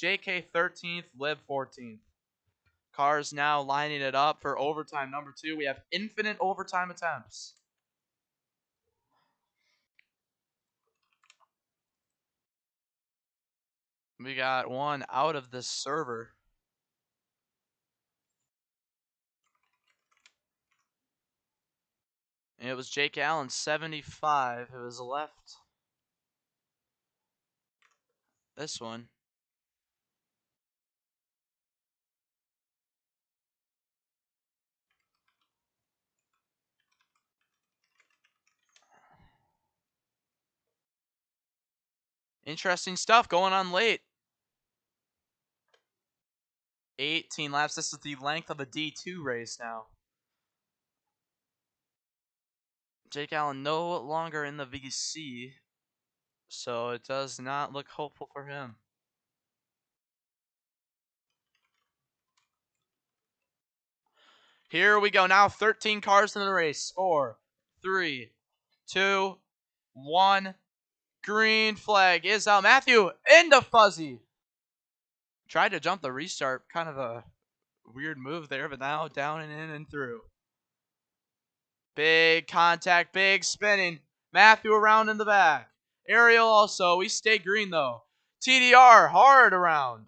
JK 13th, Lib 14th. Cars now lining it up for overtime number 2. We have infinite overtime attempts. We got one out of the server. And it was Jake Allen, 75. It was left. This one. Interesting stuff going on late. 18 laps. This is the length of a D2 race now. Jake Allen no longer in the VC, so it does not look hopeful for him. Here we go now. 13 cars in the race. 4, 3, 2, 1. Green flag is out. Matthew into Fuzzy. Tried to jump the restart. Kind of a weird move there, but now down and in and through. Big contact, big spinning. Matthew around in the back. Ariel also. We stay green though. TDR hard around.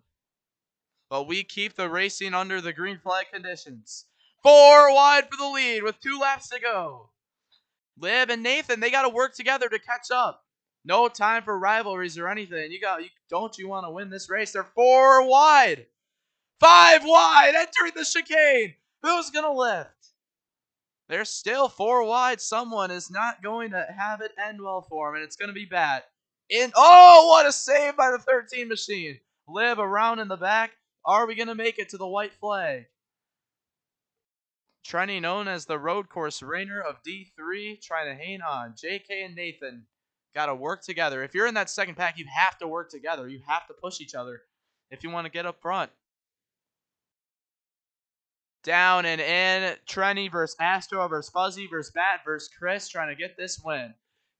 But we keep the racing under the green flag conditions. 4 wide for the lead with 2 laps to go. Lib and Nathan, they got to work together to catch up. No time for rivalries or anything. Don't you want to win this race? They're 4 wide. 5 wide entering the chicane. Who's going to lift? They're still 4 wide. Someone is not going to have it end well for him, and it's going to be Bat. Oh, what a save by the 13 machine. Lib around in the back. Are we going to make it to the white flag? Trenny, known as the road course reigner of D3, trying to hang on. JK and Nathan got to work together. If you're in that second pack, you have to work together. You have to push each other if you want to get up front. Down and in. Trenny versus Astro versus Fuzzy versus Bat versus Chris trying to get this win.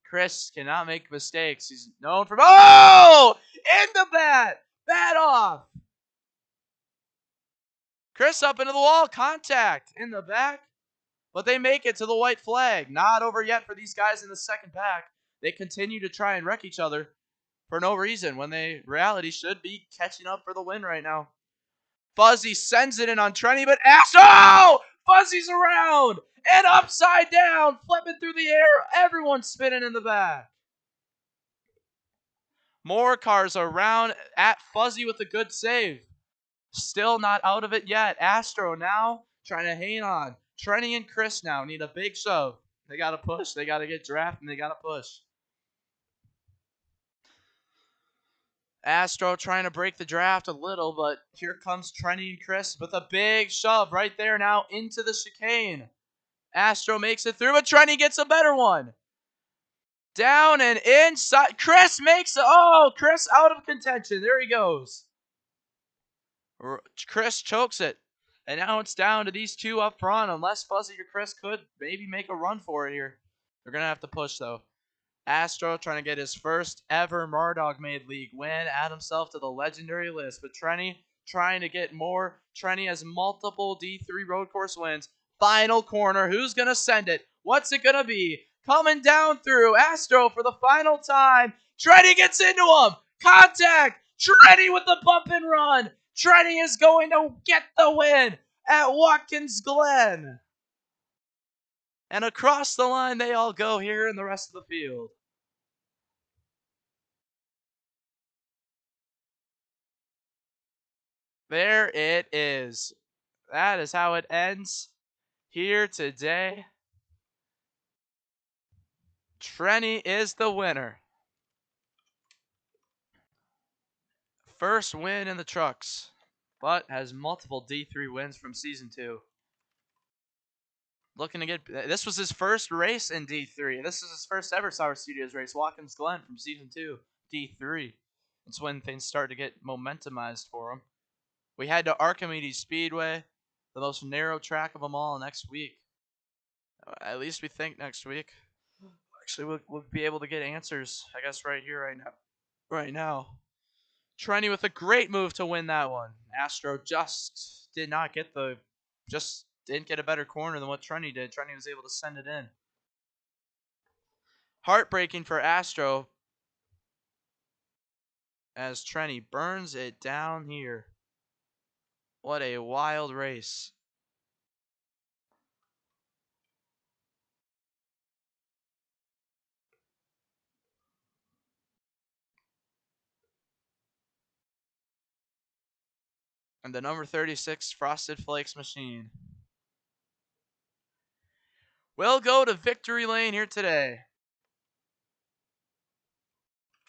Chris cannot make mistakes. He's known for... Oh! In the bat! Bat off! Chris up into the wall. Contact in the back. But they make it to the white flag. Not over yet for these guys in the second pack. They continue to try and wreck each other for no reason when they, reality, should be catching up for the win right now. Fuzzy sends it in on Trenny, but Astro! Fuzzy's around! And upside down! Flipping through the air. Everyone's spinning in the back. More cars around at Fuzzy with a good save. Still not out of it yet. Astro now trying to hang on. Trenny and Chris now need a big shove. They got to push. They got to get drafted, and they got to push. Astro trying to break the draft a little, but here comes Trenny and Chris with a big shove right there now into the chicane. Astro makes it through, but Trenny gets a better one. Down and inside. Chris makes it. Oh, Chris out of contention. There he goes. Chris chokes it. And now it's down to these two up front, unless Fuzzy or Chris could maybe make a run for it here. They're going to have to push, though. Astro trying to get his first ever Mardog Made League win, add himself to the legendary list. But Trenny trying to get more. Trenny has multiple D3 road course wins. Final corner. Who's going to send it? What's it going to be? Coming down through. Astro for the final time. Trenny gets into him. Contact. Trenny with the bump and run. Trenny is going to get the win at Watkins Glen. And across the line they all go here in the rest of the field. There it is. That is how it ends here today. Trenny is the winner. First win in the trucks, but has multiple D3 wins from Season 2. Looking to get... This was his first race in D3. This is his first ever Sour Studios race, Watkins Glen from Season 2, D3. It's when things start to get momentumized for him. We head to Archimedes Speedway, the most narrow track of them all, next week. At least we think next week. Actually, we'll be able to get answers, I guess, right here, right now. Trenny with a great move to win that one. Astro just didn't get a better corner than what Trenny did. Trenny was able to send it in. Heartbreaking for Astro as Trenny burns it down here. What a wild race. And the number 36 Frosted Flakes machine will go to victory lane here today.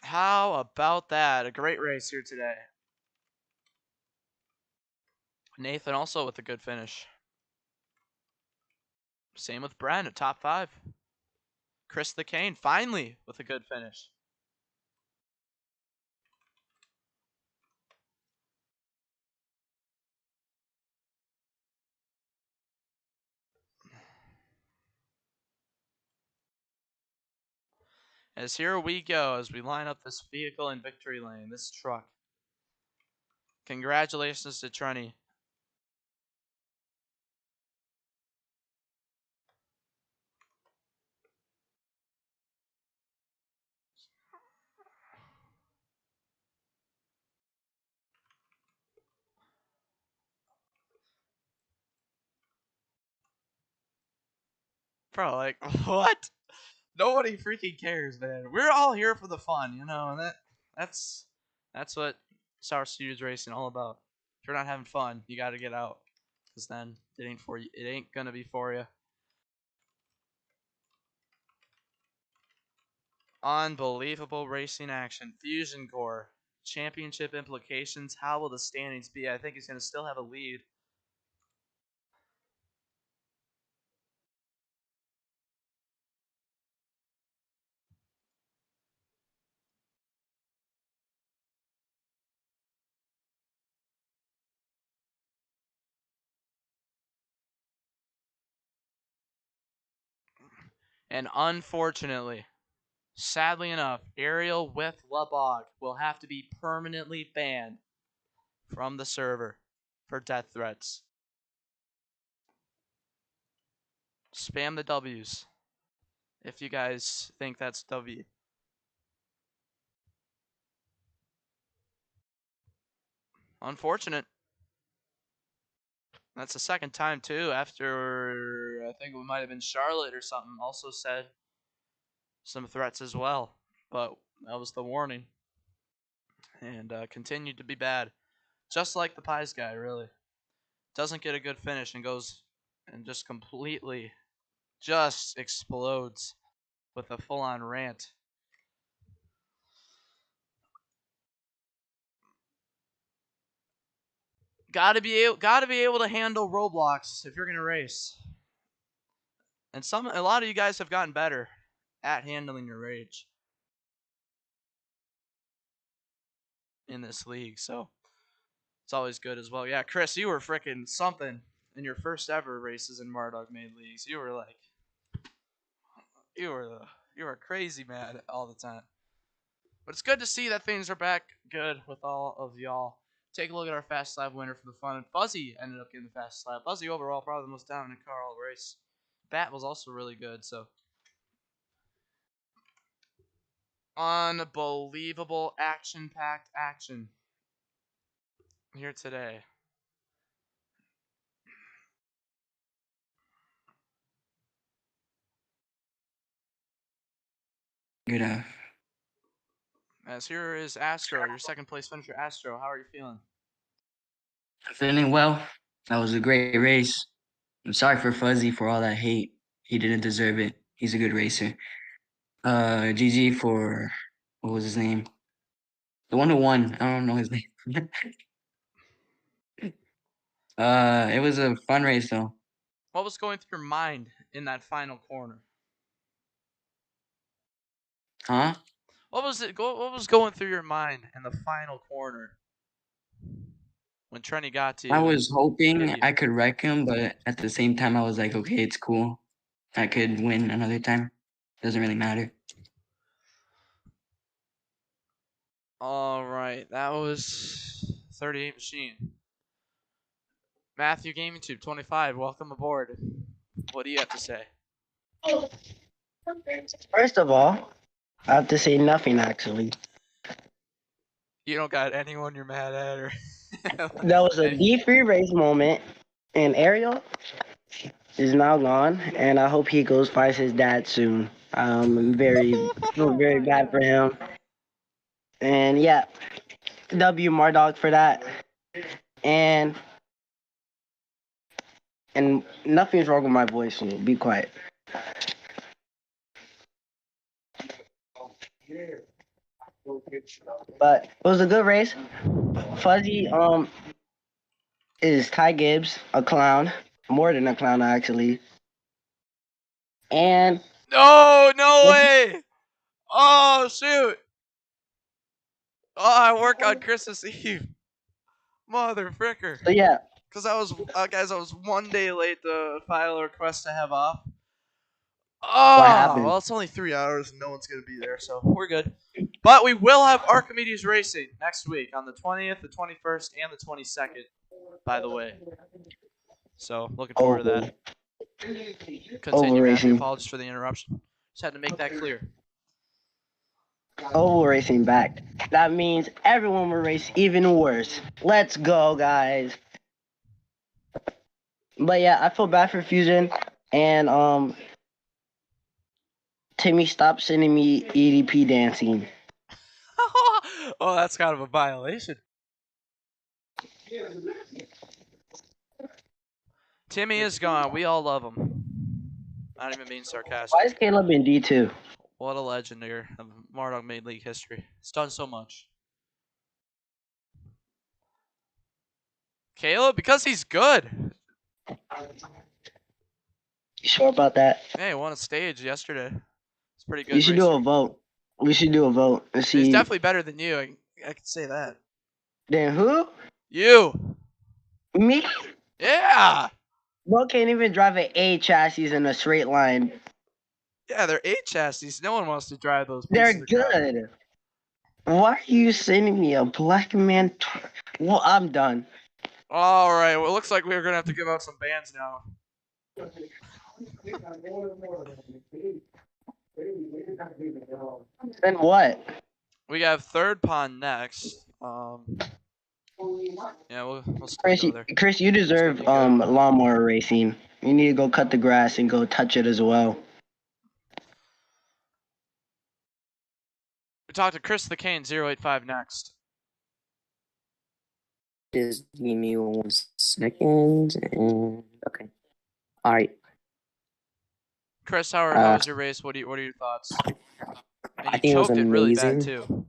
How about that? A great race here today. Nathan also with a good finish. Same with Brent at top 5. Chris the Cane finally with a good finish. As here we go as we line up this vehicle in victory lane, this truck. Congratulations to Trenny. Bro, like, what? Nobody freaking cares, man. We're all here for the fun, you know, and that's what Sour Studios racing all about. If you're not having fun, you got to get out, because then it ain't for you. It ain't gonna be for you. Unbelievable racing action. Fusion Core championship implications. How will the standings be? I think he's gonna still have a lead. And unfortunately, sadly enough, Ariel with LeBog will have to be permanently banned from the server for death threats. Spam the W's if you guys think that's W. Unfortunate. That's the second time too after I think it might have been Charlotte or something also said some threats as well. But that was the warning. And continued to be bad. Just like the Pies guy, really. Doesn't get a good finish and goes and just completely just explodes with a full-on rant. Gotta be able to handle roadblocks if you're gonna race. And a lot of you guys have gotten better at handling your rage in this league, so it's always good as well. Yeah, Chris, you were freaking something in your first ever races in Mardog Made Leagues. You were like, you were crazy mad all the time. But it's good to see that things are back good with all of y'all. Take a look at our Fast Slab winner for the fun. And Fuzzy ended up getting the Fast Slab. Fuzzy overall probably the most dominant car all race. Bat was also really good, so. Unbelievable action-packed action. here today. Good. As here is Astro, your second place finisher. Astro, how are you feeling? I'm feeling well. That was a great race. I'm sorry for Fuzzy for all that hate. He didn't deserve it. He's a good racer. GG for what was his name? The one who won. I don't know his name. It was a fun race though. What was going through your mind in that final corner? Huh? What was going through your mind in the final corner when Trenny got to I you was and hit hoping you? I could wreck him, but at the same time, I was like, okay, it's cool. I could win another time. Doesn't really matter. All right, that was 38 Machine. Matthew Gaming Tube 25, welcome aboard. What do you have to say? First of all, I have to say nothing actually. You don't got anyone you're mad at, or That was a D3 race moment, and Ariel is now gone, and I hope he goes finds his dad soon. I'm feel very bad for him. And yeah, W Mardog for that. And nothing's wrong with my voice, so be quiet. But it was a good race. Fuzzy is Ty Gibbs, a clown. More than a clown actually. And no way! Oh shoot! Oh, I work on Christmas Eve, mother fricker. so yeah, Cause I was, guys, I was 1 day late to file a request to have off. what Oh, happened? well, it's only 3 hours and no one's gonna be there, so we're good. But we will have Archimedes Racing next week on the 20th, the 21st, and the 22nd. By the way, so looking forward to that. Continue, Matthew. Racing. Apologies for the interruption. Just had to make that clear. Oval racing back. That means everyone will race even worse. Let's go, guys. But yeah, I feel bad for Fusion, and Timmy, stop sending me EDP dancing. Oh, that's kind of a violation. Timmy is gone. We all love him. Not even being sarcastic. Why is Caleb in D2? What a legend here of Mardog Made League history. It's done so much. Caleb, because he's good. You sure about that? Hey, he won a stage yesterday. It's pretty good. You should do a vote. We should do a vote and see. He's definitely better than you. I can say that. Then who? You. Me? Yeah. Bro can't even drive an A chassis in a straight line. Yeah, they're 8 chassis. No one wants to drive those. They're good. Why are you sending me a black man? Well, I'm done. All right. Well, it looks like we're gonna have to give out some bands now. Then what? We have Third Pond next. Yeah, we'll still Chris, go there. Chris, you deserve lawnmower racing. You need to go cut the grass and go touch it as well. We talked to Chris the Cane 085 next. Just give me 1 second. And okay. All right. Chris, how was your race? What are your thoughts? And I think it was amazing. Really bad too.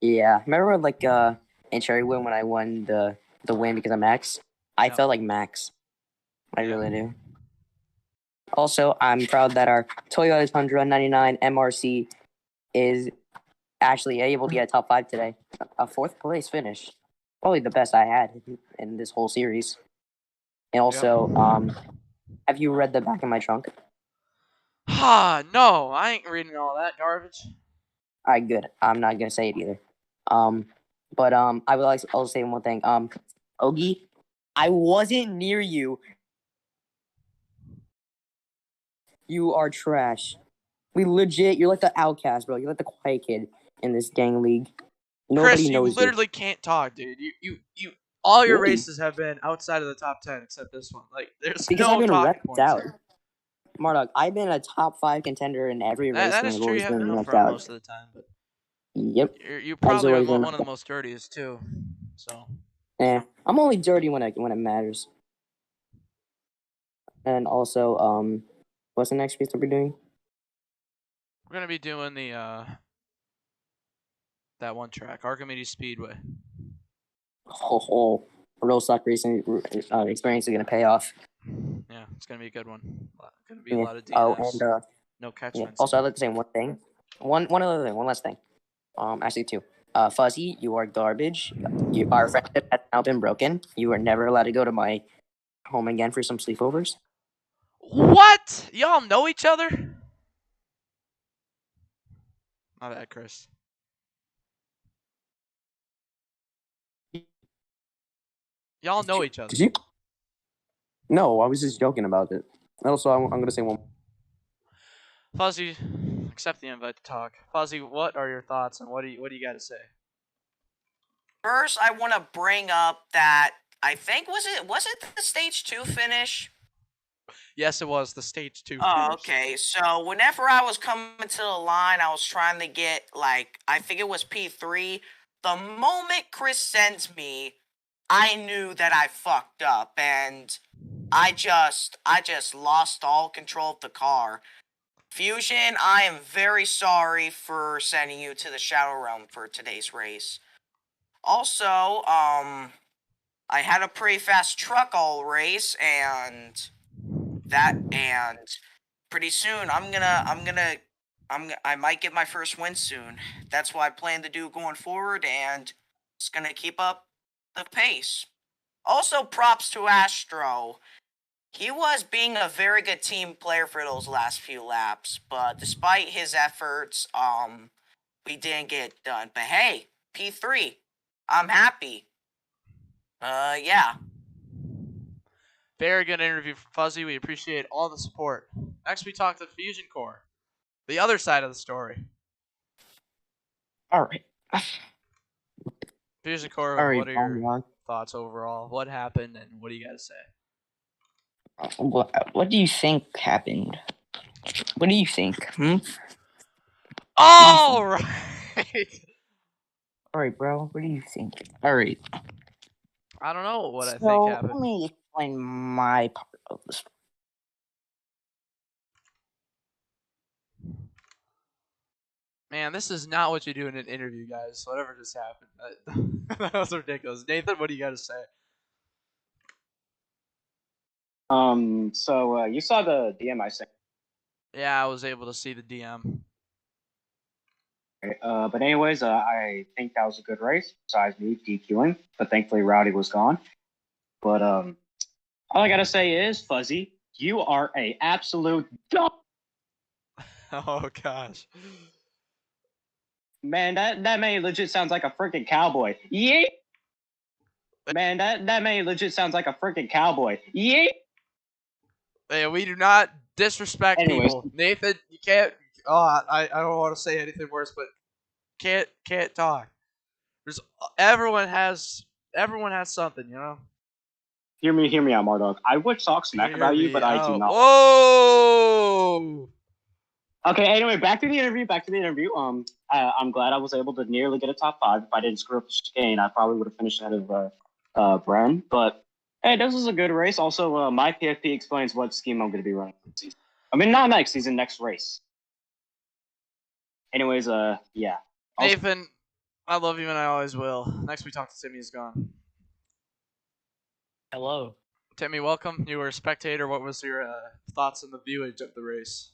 Yeah, remember like in Cherrywood when I won the win because I'm Max? I felt like Max. I really do. Also, I'm proud that our Toyota Tundra 99 MRC is actually able to get a top 5 today. A 4th place finish. Probably the best I had in this whole series. And also, have you read the back of my trunk? No, I ain't reading all that garbage. All right, good. I'm not gonna say it either. But I would like to also say one thing. Ogie, I wasn't near you. You are trash. You're like the outcast, bro. You're like the quiet kid in this dang league. Nobody Chris, you knows you. literally can't talk, dude. You all your Really? races have been outside of the top 10 except this one. Like, there's Because no I've been talking wrecked points out. here. Marduk, I've been a top 5 contender in every race, That and is I've true. You always have been been in wrecked front out. most of the time, but Yep. you I've probably are always been one of the most dirtiest too. So I'm only dirty when it matters. And also, what's the next race that we're doing? we're gonna be doing the that one track, Archimedes Speedway. Oh, real suck racing experience is gonna pay off. Yeah, it's gonna be a good one. Gonna be a Yeah. lot of Oh, DNFs. and No catch yeah. fencing. Also, I'd like to say one thing. One other thing. One last thing. Actually, two. Fuzzy, you are garbage. Our friendship has now been broken. You are never allowed to go to my home again for some sleepovers. What? Y'all know each other? My bad, Chris. Y'all know each other. Did you? No, I was just joking about it. Also, I'm gonna say one. Fuzzy, accept the invite to talk. Fuzzy, what are your thoughts and what do you got to say? First, I want to bring up that I think was it the stage 2 finish? Yes, it was the stage 2 Oh, finish. okay. So whenever I was coming to the line, I was trying to get I think it was P3. The moment Chris sends me, I knew that I fucked up, and I just lost all control of the car. Fusion, I am very sorry for sending you to the Shadow Realm for today's race. Also, I had a pretty fast truck all race, and pretty soon I might get my first win soon. That's what I plan to do going forward, and it's gonna keep up the pace. Also, props to Astro. He was being a very good team player for those last few laps, but despite his efforts, we didn't get it done. But hey, P3, I'm happy. Yeah. Very good interview from Fuzzy. We appreciate all the support. Next, we talk to Fusion Core, the other side of the story. All right. Fusion Core, All right, what are your Ron. thoughts overall? What happened, and what do you got to say? What do you think happened? What do you think? All right. All right, bro. What do you think? All right. I don't know what I think So happened. let me explain my part of the story. Man, this is not what you do in an interview, guys. Whatever just happened. That was ridiculous. Nathan, what do you got to say? So you saw the DM I sent. Yeah, I was able to see the DM. But anyways, I think that was a good race. Besides me DQing, but thankfully Rowdy was gone. But all I gotta say is, Fuzzy, you are a absolute dumb Oh gosh. man. That man legit sounds like a freaking cowboy. Yeah. Man, that man legit sounds like a freaking cowboy. Yeah. Hey, we do not disrespect Anyways. people. Nathan, you can't. Oh, I don't want to say anything worse, but can't talk. There's everyone has something, you know. Hear me out, Mardog. I would talk smack Hear about you, me but I do out. not. Whoa! Okay, anyway, back to the interview. I'm glad I was able to nearly get a top 5. If I didn't screw up the chicane, I probably would have finished ahead of Bren. But hey, this was a good race. Also, my PFP explains what scheme I'm going to be running next season. I mean, not next season, next race. Anyways, yeah. Nathan, I love you and I always will. Next we talk to Timmy is gone. Hello. Timmy, welcome. You were a spectator. What was your thoughts on the viewage of the race?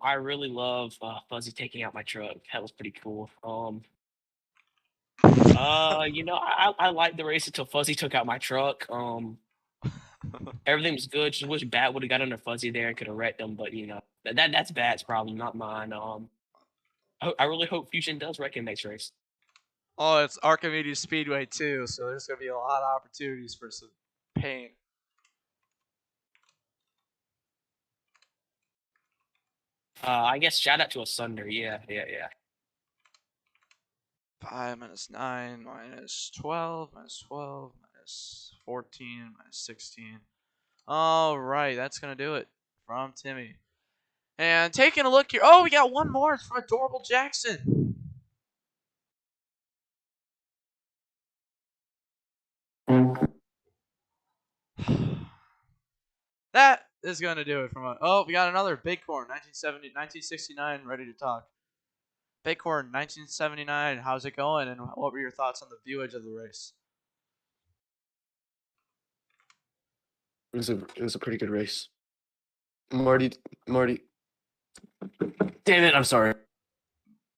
I really love Fuzzy taking out my truck. That was pretty cool. I liked the race until Fuzzy took out my truck. Everything was good. Just wish Bat would have got under Fuzzy there and could have wrecked him, but that's Bat's problem, not mine. I really hope Fusion does wreck him next race. Oh, it's Archimedes Speedway too, so there's gonna be a lot of opportunities for some pain. I guess shout out to Asunder. Yeah. 5 minus 9 minus 12 minus 12 minus 14 minus 16. All right, that's going to do it from Timmy. And taking a look here. Oh, we got one more. It's from Adorable Jackson. That is going to do it from oh, we got another Bighorn 1969 ready to talk. Bighorn 1979, how's it going and what were your thoughts on the viewage of the race? It was a pretty good race. Marty, damn it! I'm sorry.